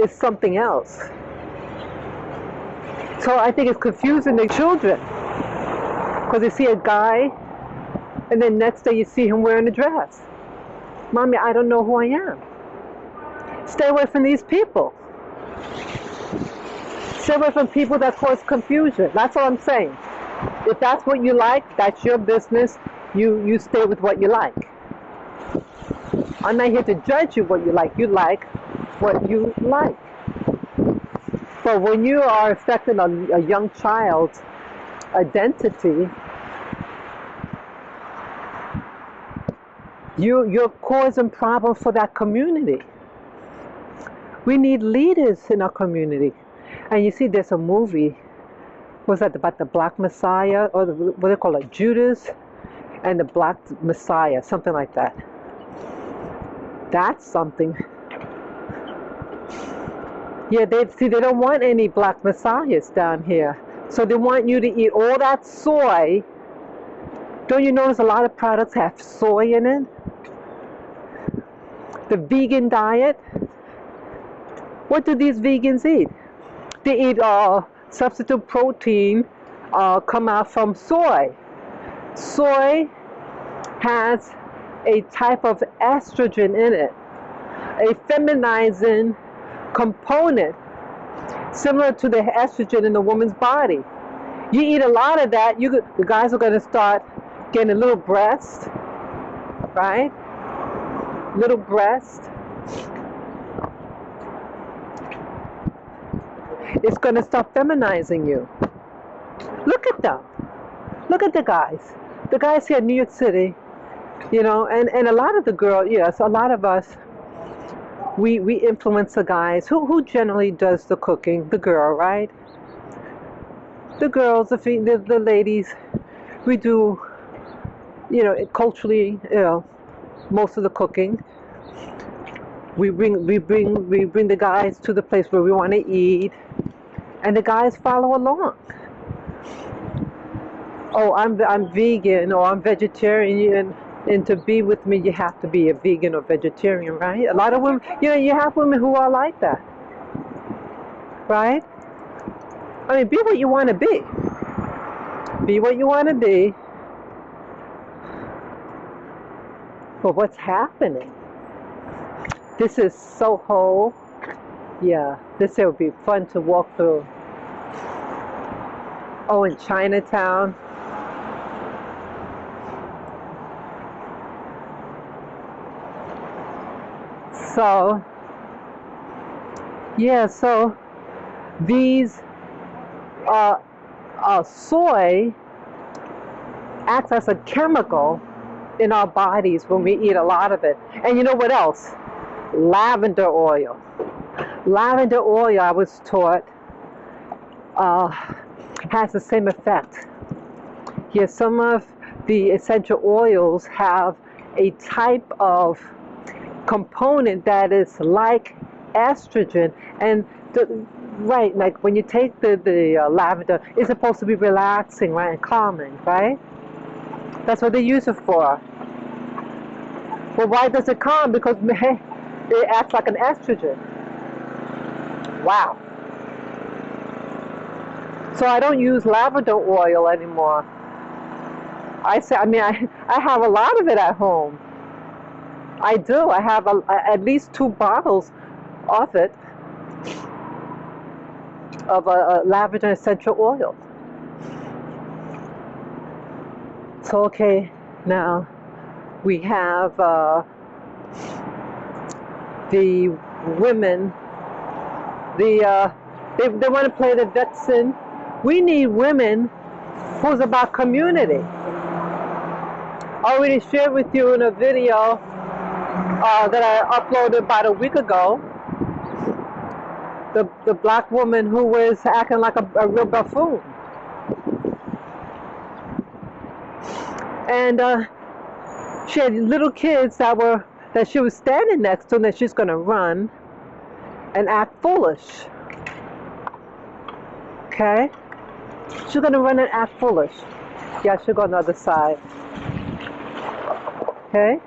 something else. So I think it's confusing the children because they see a guy, and then next day you see him wearing a dress. Mommy, I don't know who I am. Stay away from these people. Stay away from people that cause confusion. That's all I'm saying. If that's what you like, that's your business. You stay with what you like. I'm not here to judge you what you like. You like what you like. But when you are affecting a young child's identity, you're causing problems for that community. We need leaders in our community. And you see, there's a movie, was that about the Black Messiah, or what they call it, Judas and the Black Messiah, something like that. That's something. Yeah, they don't want any Black Messiahs down here. So they want you to eat all that soy. Don't you notice a lot of products have soy in it? The vegan diet. What do these vegans eat? They eat substitute protein come out from soy. Soy has a type of estrogen in it, a feminizing component similar to the estrogen in the woman's body. You eat a lot of that, the guys are going to start getting a little breast, right? Little breast. It's going to start feminizing you. Look at them. Look at the guys. The guys here in New York City, you know, and a lot of the girls, yes, a lot of us, we influence the guys. Who generally does the cooking? The girl, right? The girls, the ladies, we do, you know, culturally, you know, most of the cooking. We bring the guys to the place where we want to eat, and the guys follow along. Oh, I'm vegan, or I'm vegetarian, and to be with me, you have to be a vegan or vegetarian, right? A lot of women, you know, you have women who are like that, right? I mean, be what you want to be. Be what you want to be. But what's happening? This is Soho. Yeah, this here would be fun to walk through. Oh, in Chinatown. So, yeah, so these soy acts as a chemical in our bodies when we eat a lot of it. And you know what else? Lavender oil. Lavender oil, I was taught, has the same effect. Yes, some of the essential oils have a type of component that is like estrogen, and right, like when you take the lavender, it's supposed to be relaxing, right, and calming, right? That's what they use it for. Well, why does it calm? Because it acts like an estrogen. Wow. So I don't use lavender oil anymore. I have a lot of it at home. I do. I have at least 2 bottles of it, of a lavender essential oil. So, okay, now we have the women. They want to play the vixen. We need women who's about community. I already shared with you in a video that I uploaded about a week ago. The black woman who was acting like a real buffoon. And she had little kids that she was standing next to, and that she's going to run and act foolish. Okay? She's going to run and act foolish. Yeah, she'll go on the other side. Okay?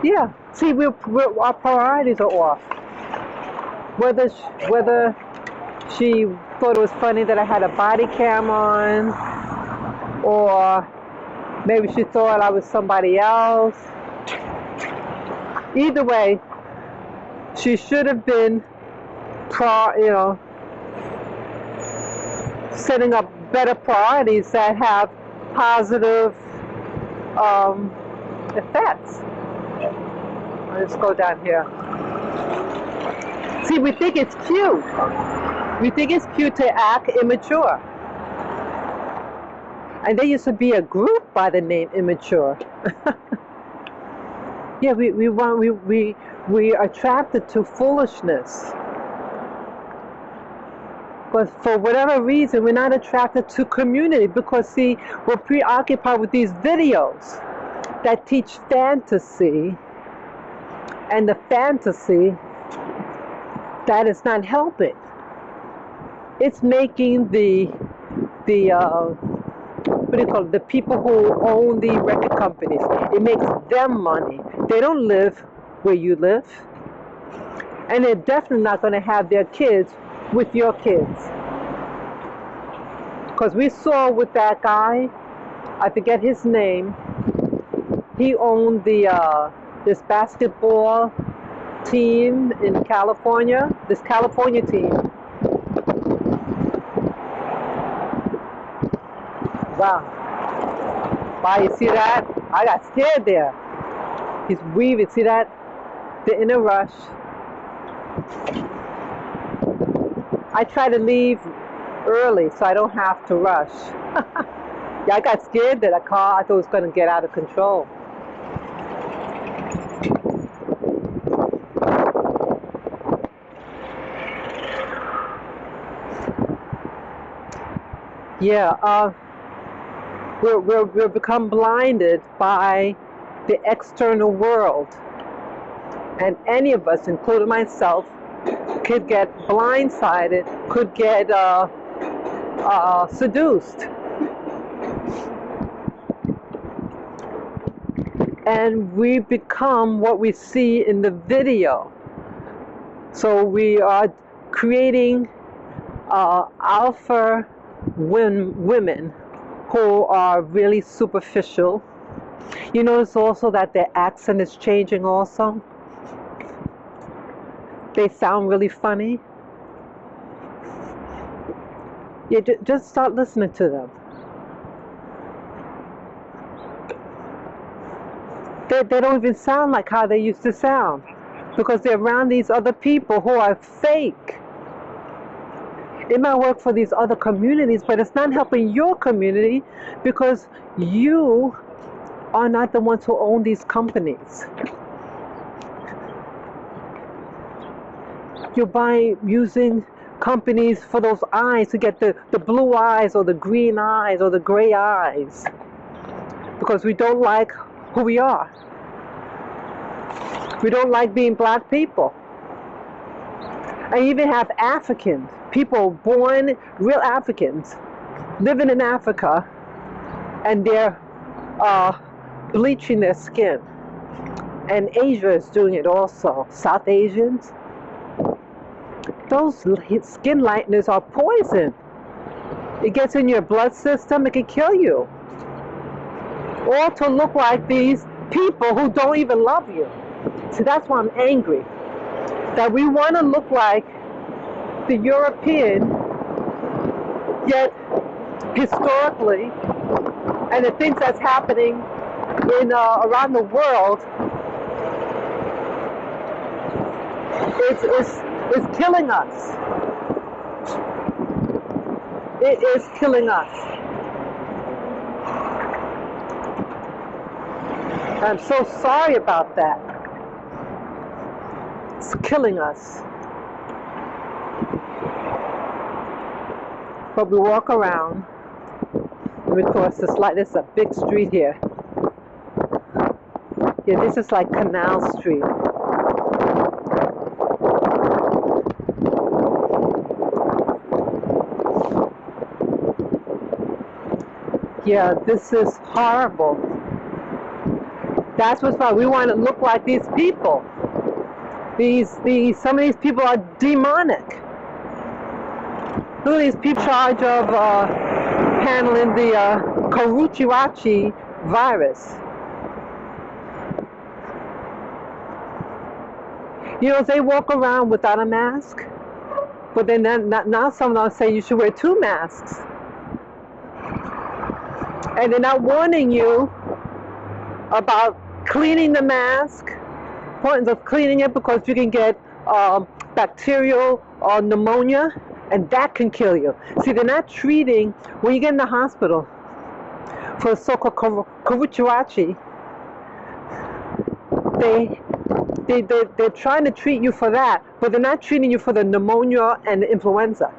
Yeah. See, our priorities are off. Whether she thought it was funny that I had a body cam on, or maybe she thought I was somebody else. Either way, she should have been, setting up better priorities that have positive effects. Let's go down here. See, we think it's cute. We think it's cute to act immature. And there used to be a group by the name Immature. Yeah, we are attracted to foolishness. But for whatever reason, we're not attracted to community, because, see, we're preoccupied with these videos that teach fantasy, and the fantasy that is not helping. It's making the the people who own the record companies, it makes them money. They don't live where you live, and they're definitely not going to have their kids with your kids. Because we saw with that guy, I forget his name, he owned this basketball team in California, this California team. Wow, you see that? I got scared there. He's weaving, see that? They're in a rush. I try to leave early so I don't have to rush. Yeah, I got scared that a car, I thought it was going to get out of control. Yeah, we're become blinded by the external world. And any of us, including myself, could get blindsided, could get seduced. And we become what we see in the video. So we are creating alpha women who are really superficial. You notice also that their accent is changing also. They sound really funny. Yeah, just start listening to them. They don't even sound like how they used to sound, because they're around these other people who are fake. It might work for these other communities, but it's not helping your community, because you are not the ones who own these companies. You're using companies for those eyes, to get the blue eyes or the green eyes or the gray eyes, because we don't like who we are. We don't like being black people. I even have Africans, people born real Africans, living in Africa, and they're bleaching their skin. And Asia is doing it also. South Asians. Those skin lighteners are poison. It gets in your blood system, it can kill you. All to look like these people who don't even love you. See, that's why I'm angry. That we want to look like the European, yet historically, and the things that's happening in around the world, it's killing us. It is killing us. I'm so sorry about that. It's killing us. But we walk around, and we cross this light. This is a big street here. Yeah, this is like Canal Street. Yeah, this is horrible. That's what's why we want to look like these people. Some of these people are demonic. Look at these people in charge of handling the Karuchiwachi virus. You know, they walk around without a mask, but then now some of them say you should wear 2 masks. And they're not warning you about cleaning the mask, importance of cleaning it, because you can get bacterial pneumonia, and that can kill you. See, they're not treating, when you get in the hospital for so-called Karuchiwachi, they're trying to treat you for that, but they're not treating you for the pneumonia and the influenza.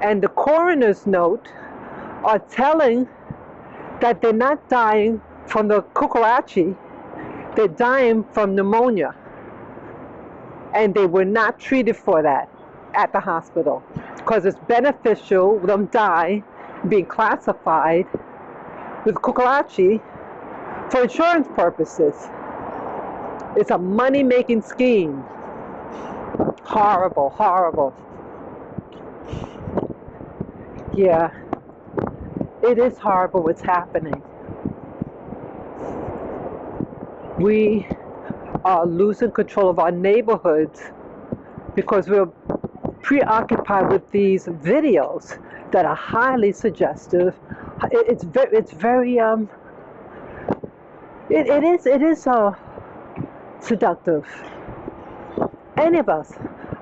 And the coroner's note are telling that they're not dying from the Kukurachi, they're dying from pneumonia. And they were not treated for that at the hospital, because it's beneficial them die being classified with Kukurachi for insurance purposes. It's a money-making scheme. Horrible, horrible. Yeah. It is horrible what's happening. We are losing control of our neighborhoods because we're preoccupied with these videos that are highly suggestive. It is seductive. Any of us.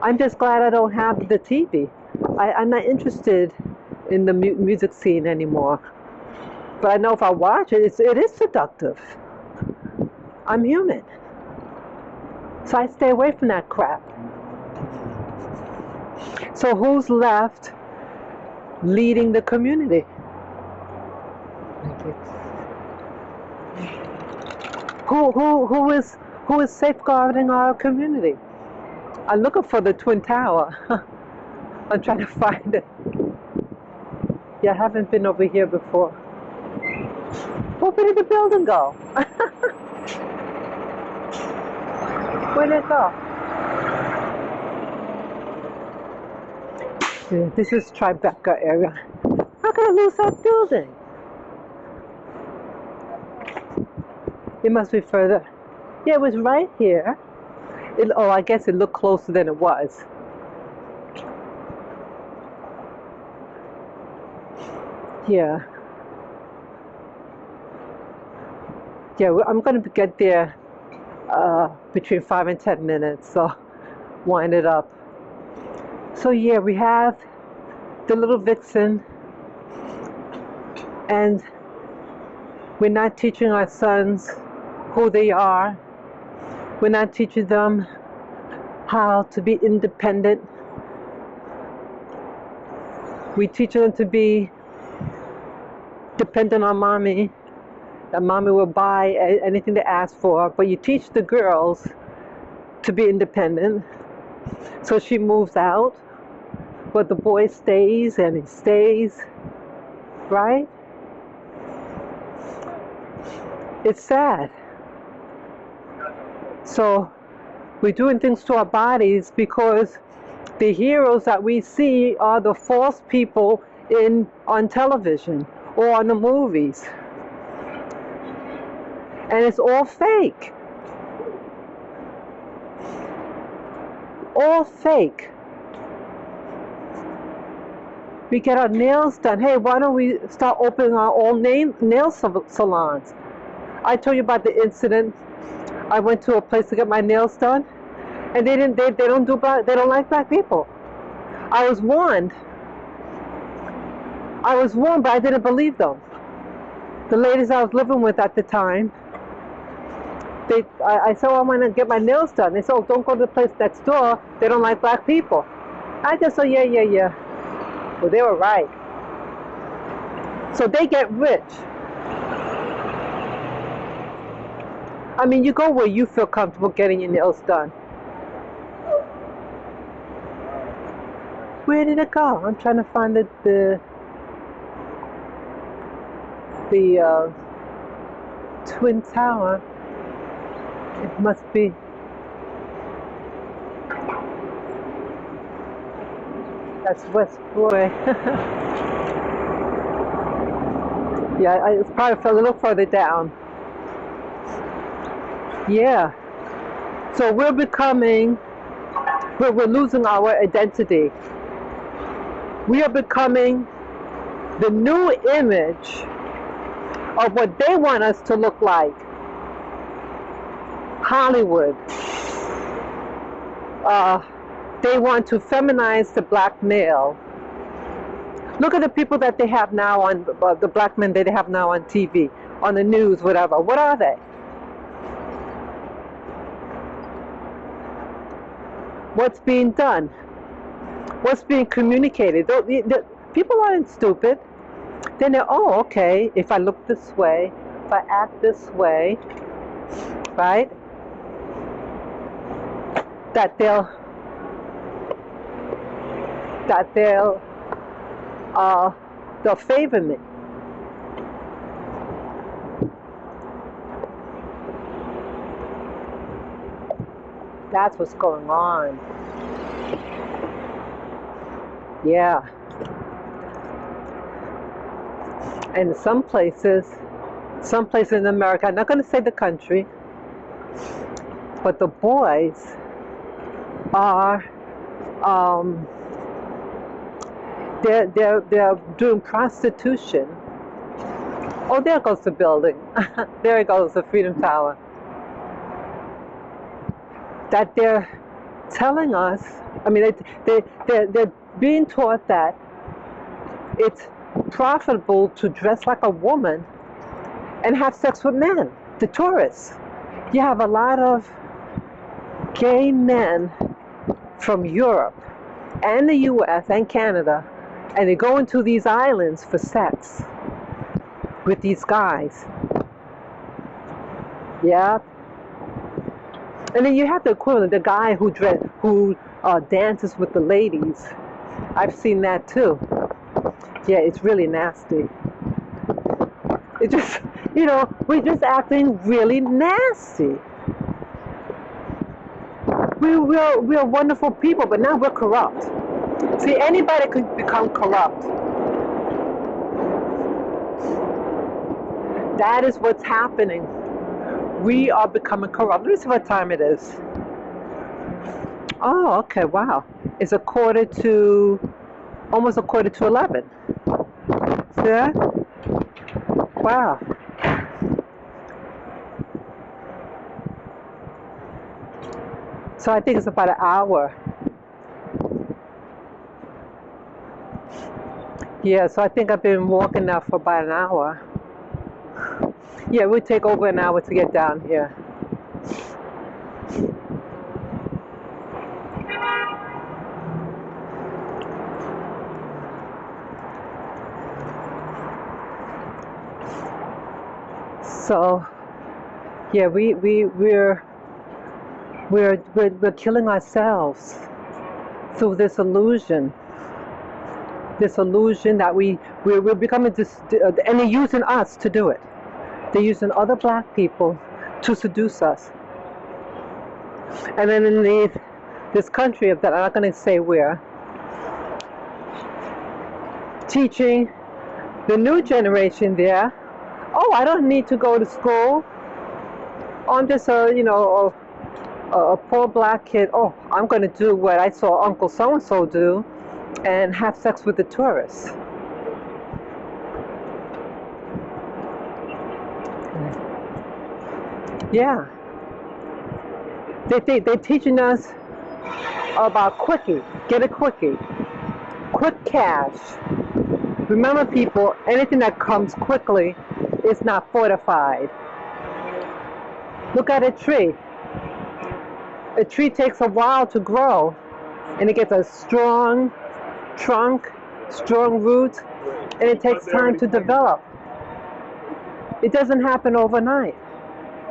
I'm just glad I don't have the TV. I'm not interested in the music scene anymore. But I know if I watch it, it is seductive. I'm human. So I stay away from that crap. So who's left leading the community? Who is safeguarding our community? I'm looking for the Twin Tower. I'm trying to find it. Yeah, I haven't been over here before. Where did the building go? Where did it go? Yeah, this is Tribeca area. How can I lose that building? It must be further. Yeah, it was right here. Oh, I guess it looked closer than it was. Yeah. Yeah, I'm going to get there between 5 and 10 minutes, so wind it up. So yeah, we have the little vixen, and we're not teaching our sons who they are. We're not teaching them how to be independent. We teach them to be dependent on mommy. That mommy will buy anything they ask for. But you teach the girls to be independent. So she moves out. But the boy stays and he stays. Right? It's sad. So we're doing things to our bodies because the heroes that we see are the false people on television or on the movies. And it's all fake. All fake. We get our nails done. Hey, why don't we start opening our own nail salons? I told you about the incident. I went to a place to get my nails done, and they don't like black people. I was warned, but I didn't believe them. The ladies I was living with at the time, I said, I want to get my nails done. They said, oh, don't go to the place next door. They don't like black people. I just said, yeah. Well, they were right. So they get rich. I mean, you go where you feel comfortable getting your nails done. Where did it go? I'm trying to find the Twin Tower. It must be. That's West Broadway. Yeah, it's probably a little further down. Yeah. So we're losing our identity. We are becoming the new image of what they want us to look like. Hollywood. They want to feminize the black male. Look at the people that they have now on, the black men that they have now on TV, on the news, whatever. What are they? What's being done? What's being communicated? People aren't stupid. Then they're, oh, okay, if I look this way, if I act this way, right? That they'll favor me. That's what's going on. Yeah. And some places in America, I'm not going to say the country, but the boys are they're doing prostitution. Oh, there goes the building. There goes the Freedom Tower. That they're telling us, I mean, they're being taught that it's profitable to dress like a woman and have sex with men, the tourists. You have a lot of gay men from Europe and the US and Canada, and they go into these islands for sex with these guys. Yeah. And then you have the equivalent, the guy who dances with the ladies. I've seen that too. Yeah, it's really nasty. It just, we're just acting really nasty. We're wonderful people, but now we're corrupt. See, anybody could become corrupt. That is what's happening. We are becoming corrupt. Let me see what time it is. Oh, okay, wow. It's almost a quarter to 11. See that? Wow. So I think it's about an hour. Yeah, so I think I've been walking now for about an hour. Yeah, it would take over an hour to get down here. So yeah, we're killing ourselves through this illusion that we're becoming and they're using us to do it. They're using other black people to seduce us. And then in this country that I'm not going to say where, teaching the new generation there, oh, I don't need to go to school. I'm just a poor black kid. Oh, I'm going to do what I saw Uncle so-and-so do and have sex with the tourists. Yeah. They're teaching us about quickie. Get a quickie. Quick cash. Remember, people, anything that comes quickly is not fortified. Look at a tree. A tree takes a while to grow, and it gets a strong trunk, strong roots, and it takes time to develop. It doesn't happen overnight.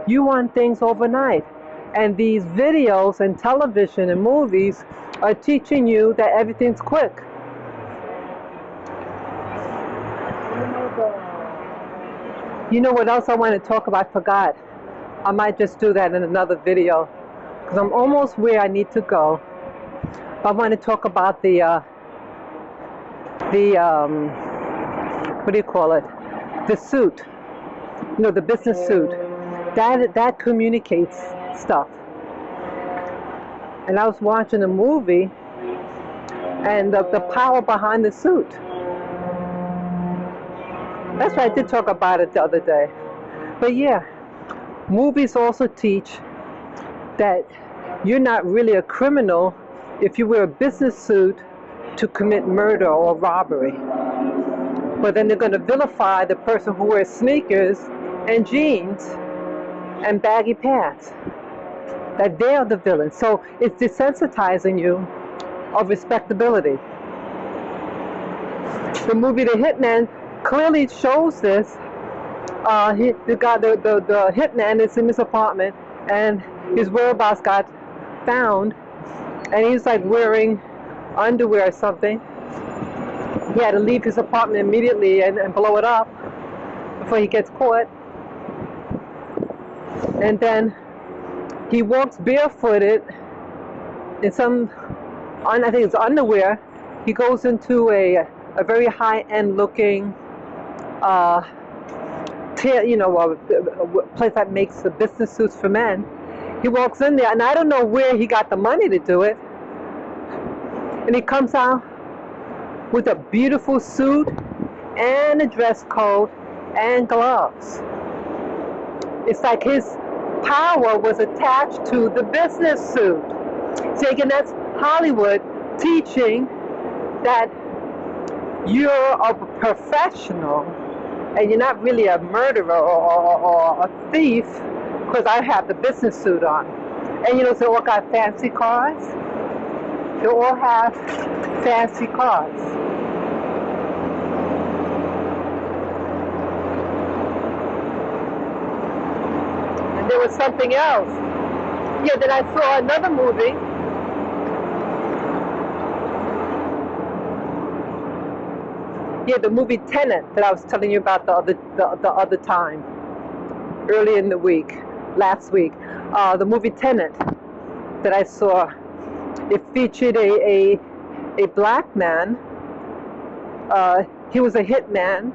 You want things overnight. And these videos and television and movies are teaching you that everything's quick. You know what else I want to talk about? I forgot. I might just do that in another video because I'm almost where I need to go. But I want to talk about the what do you call it? The suit. You know, the business suit. That communicates stuff. And I was watching a movie, and the power behind the suit. That's why I did talk about it the other day. But yeah, movies also teach that you're not really a criminal if you wear a business suit to commit murder or robbery. But then they're going to vilify the person who wears sneakers and jeans and baggy pants. That they are the villain. So it's desensitizing you of respectability. The movie The Hitman clearly shows this. The hitman is in his apartment, and his whereabouts got found, and he's like wearing underwear or something. He had to leave his apartment immediately and blow it up before he gets caught. And then he walks barefooted in some, I think it's underwear. He goes into a very high-end looking a place that makes the business suits for men. He walks in there, and I don't know where he got the money to do it. And he comes out with a beautiful suit and a dress coat and gloves. It's like his power was attached to the business suit. So again, that's Hollywood teaching that you're a professional and you're not really a murderer or a thief because I have the business suit on. And they all got fancy cars. They all have fancy cars. And there was something else. Yeah, then I saw another movie. Yeah, the movie Tenet that I was telling you about the other time, early in the week, last week. The movie Tenet that I saw, it featured a black man. He was a hitman,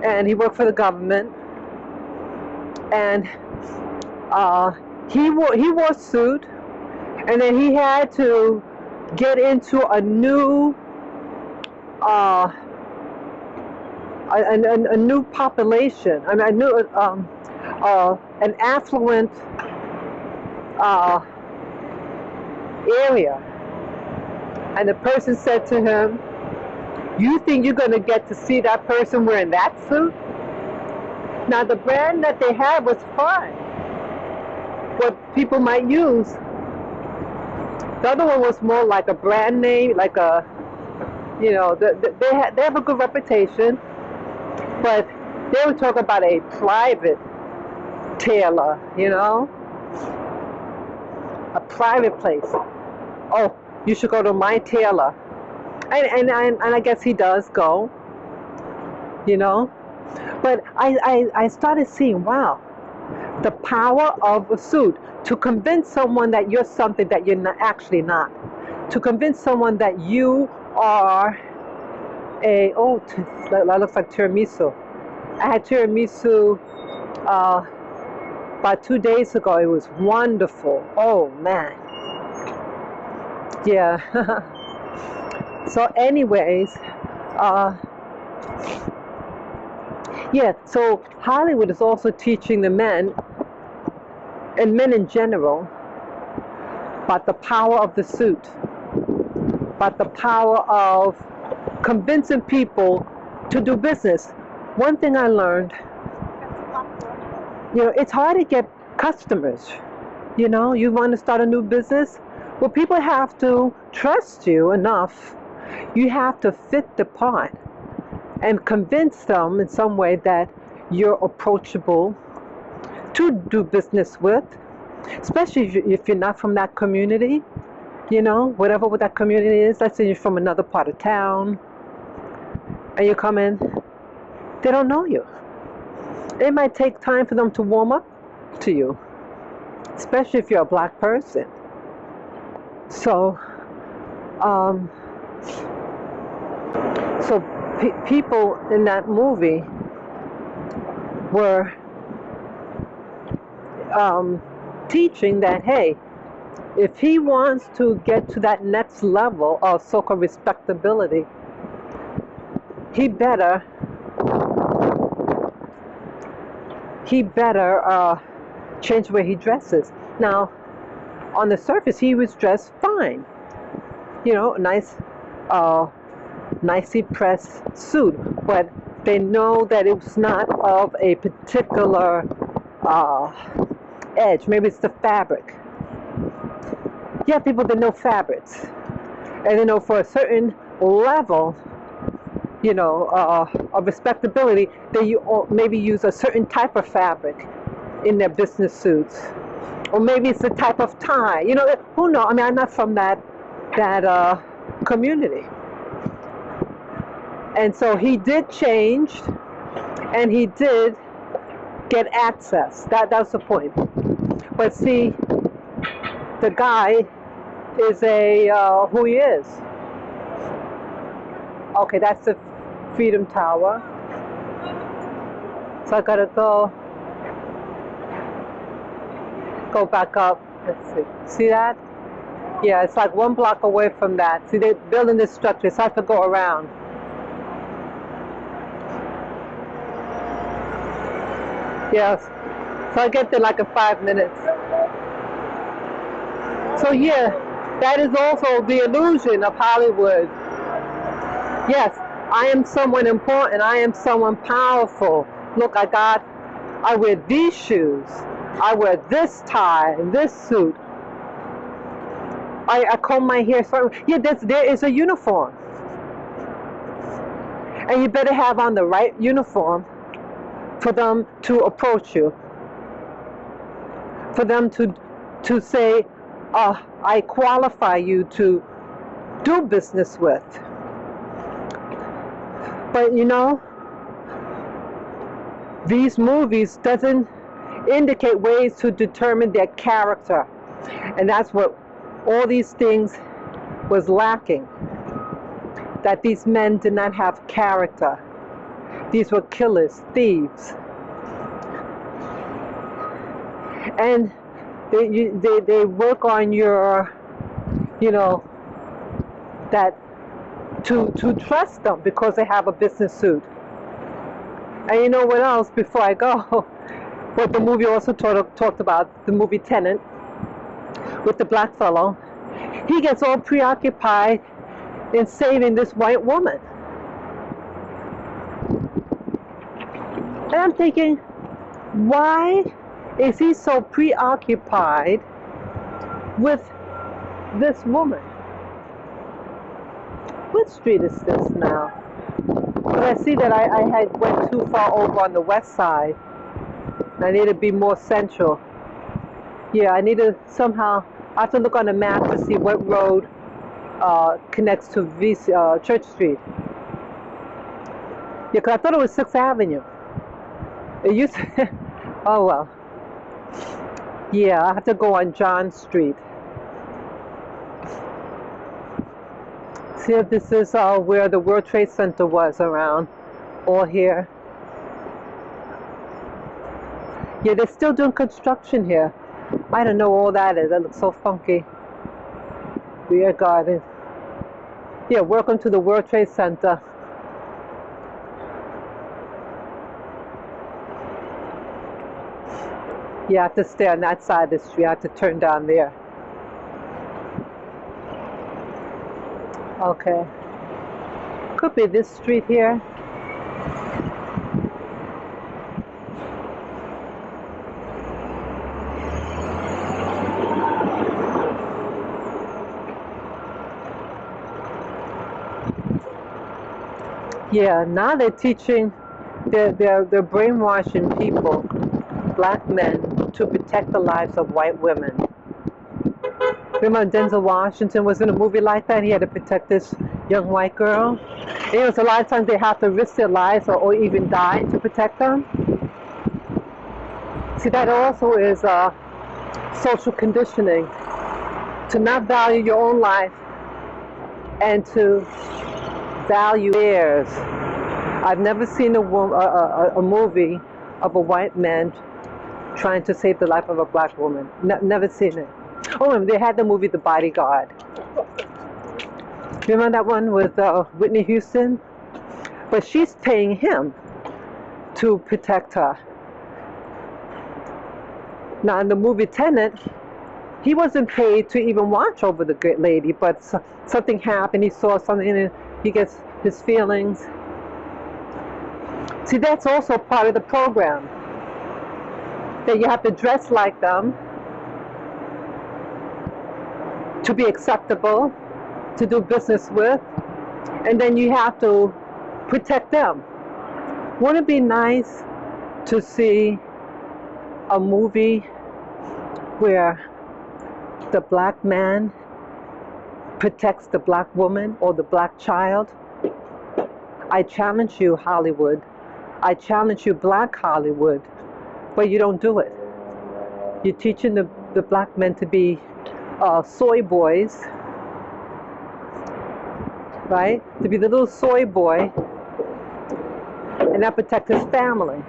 and he worked for the government. And he wore a suit, and then he had to get into a new a new population. I mean, an affluent area. And the person said to him, "You think you're going to get to see that person wearing that suit?" Now, the brand that they had was fine. What people might use. The other one was more like a brand name, like a, they have a good reputation, but They would talk about a private tailor, you know, a private place. Oh, you should go to my tailor. And I guess he does go, you know. But I started seeing, wow, the power of a suit to convince someone that you're something that you're not, actually not. To convince someone that you are that looks like tiramisu. I had tiramisu about 2 days ago. It was wonderful. Oh man. Yeah. So anyways, yeah, so Hollywood is also teaching the men, and men in general, about the power of the suit, about the power of convincing people to do business. One thing I learned, you know, it's hard to get customers. You know, you want to start a new business? Well, people have to trust you enough. You have to fit the part and convince them in some way that you're approachable to do business with, especially if you're not from that community, you know, whatever that community is. Let's say you're from another part of town and you come in, they don't know you. It might take time for them to warm up to you, especially if you're a black person. So, people in that movie were teaching that, hey, if he wants to get to that next level of so-called respectability, he better change the way he dresses. Now, on the surface, he was dressed fine. You know, a nice, nicely pressed suit. But they know that it was not of a particular edge. Maybe it's the fabric. You have people that know fabrics. And they know for a certain level, you know, of respectability, they maybe use a certain type of fabric in their business suits. Or maybe it's the type of tie. You know, who knows? I mean, I'm not from that community. And so he did change, and he did get access. That was the point. But see, the guy is who he is. Okay, that's the Freedom Tower. So I gotta go back up. Let's see. See that? Yeah, it's like 1 block away from that. See, they're building this structure, so I have to go around. Yes. So I get there like in 5 minutes. So yeah, that is also the illusion of Hollywood. Yes, I am someone important. I am someone powerful. Look, I wear these shoes. I wear this tie, this suit. I comb my hair. So yeah, there is a uniform. And you better have on the right uniform for them to approach you. For them to say, I qualify you to do business with. But you know, these movies doesn't indicate ways to determine their character. And that's what all these things was lacking. That these men did not have character. These were killers, thieves. And they work on your, you know, that to trust them because they have a business suit. And you know what else, before I go, what the movie also talked about, the movie Tenet, with the black fellow. He gets all preoccupied in saving this white woman. And I'm thinking, why is he so preoccupied with this woman? What street is this now? But I see that I had went too far over on the west side. I need to be more central. Yeah, I need to somehow, I have to look on the map to see what road connects to Church Street. Yeah, because I thought it was 6th Avenue. It used to, oh well. Yeah, I have to go on John Street. See if this is where the World Trade Center was around, or here. Yeah, they're still doing construction here. I don't know all that is. That looks so funky. Beer garden. Yeah, welcome to the World Trade Center. You have to stay on that side of the street. I have to turn down there. Okay. Could be this street here. Yeah, now they're teaching, they're brainwashing people, black men, to protect the lives of white women. Remember Denzel Washington was in a movie like that? He had to protect this young white girl. And it was a lot of times they have to risk their lives or even die to protect them. See, that also is social conditioning. To not value your own life and to value theirs. I've never seen a movie of a white man trying to save the life of a black woman. Never seen it. Oh, and they had the movie The Bodyguard. Remember that one with Whitney Houston? But she's paying him to protect her. Now in the movie Tenet, he wasn't paid to even watch over the good lady, but something happened, he saw something and he gets his feelings. See, that's also part of the program. That you have to dress like them to be acceptable, to do business with, and then you have to protect them. Wouldn't it be nice to see a movie where the black man protects the black woman or the black child? I challenge you, Hollywood. I challenge you, black Hollywood. But you don't do it. You're teaching the black men to be soy boys, right? To be the little soy boy and not protect his family.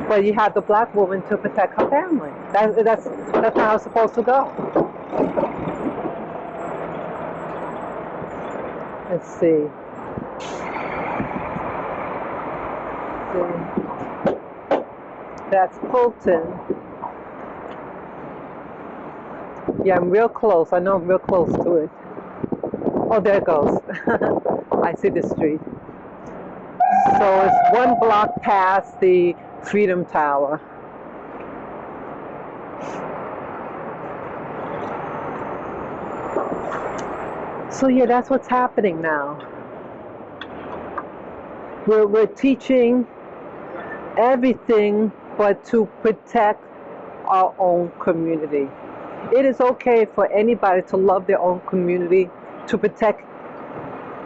But you have the black woman to protect her family. That's not how it's supposed to go. Let's see. That's Fulton. Yeah, I'm real close. I know I'm real close to it. Oh, there it goes. I see the street. So it's one block past the Freedom Tower. So yeah, that's what's happening now. We're teaching everything but to protect our own community. It is okay for anybody to love their own community, to protect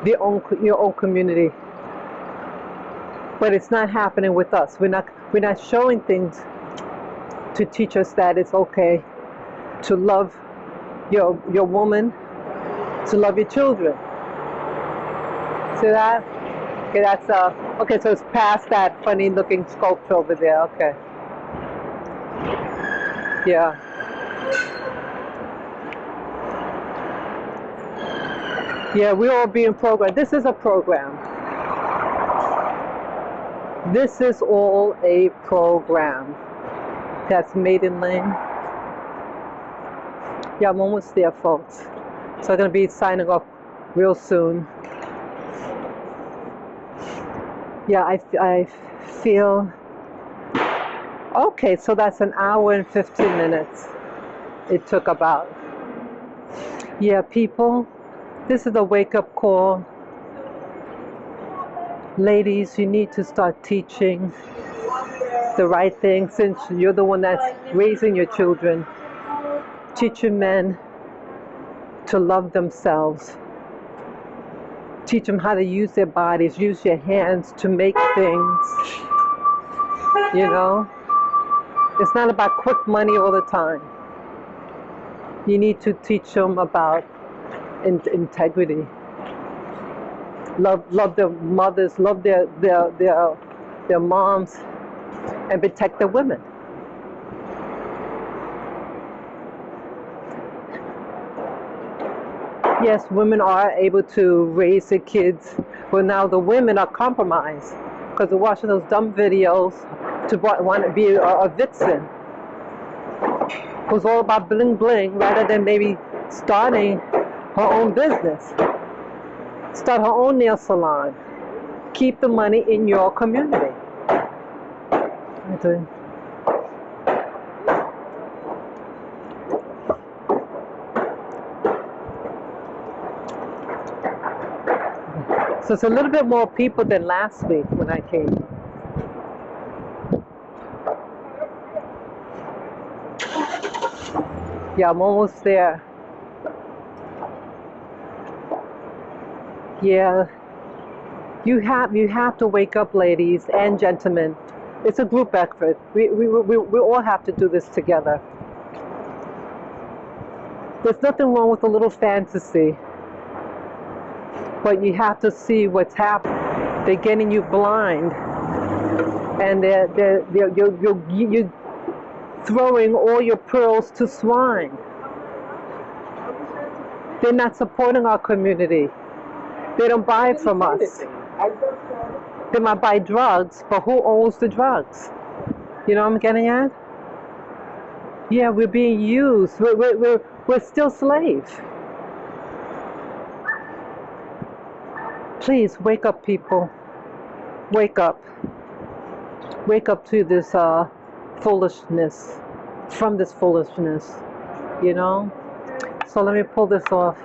your own community. But it's not happening with us. We're not showing things to teach us that it's okay to love your woman, to love your children. See that? Okay, that's okay. So it's past that funny-looking sculpture over there. Okay. Yeah. Yeah, we're all being programmed. This is a program. This is all a program. That's Maiden Lane. Yeah, I'm almost there, folks. So I'm going to be signing off real soon. Yeah, I feel... Okay, so that's an hour and 15 minutes. It took about. Yeah, people, this is a wake-up call. Ladies, you need to start teaching the right thing since you're the one that's raising your children. Teach your men to love themselves. Teach them how to use their bodies, use your hands to make things. You know? It's not about quick money all the time. You need to teach them about integrity. Love their mothers, love their moms, and protect the women. Yes, women are able to raise their kids, but now the women are compromised because they're watching those dumb videos to want to be a vixen. It was all about bling bling rather than maybe starting her own business. Start her own nail salon. Keep the money in your community. Okay. So it's a little bit more people than last week when I came. Yeah, I'm almost there. Yeah. You have to wake up, ladies and gentlemen. It's a group effort. We all have to do this together. There's nothing wrong with a little fantasy, but you have to see what's happening. They're getting you blind, and you're throwing all your pearls to swine. They're not supporting our community. They don't buy it from us. They might buy drugs, but who owns the drugs? You know what I'm getting at? Yeah, we're being used. We're still slaves. Please wake up, people. Wake up. Wake up to this foolishness. From this foolishness. You know? So let me pull this off.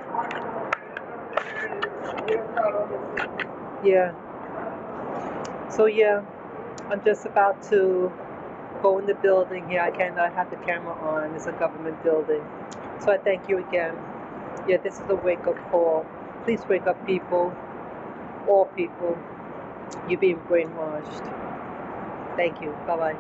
Yeah. So yeah, I'm just about to go in the building here. I cannot have the camera on. It's a government building. So I thank you again. Yeah, this is a wake-up call. Please wake up, people. All people. You're being brainwashed. Thank you. Bye-bye.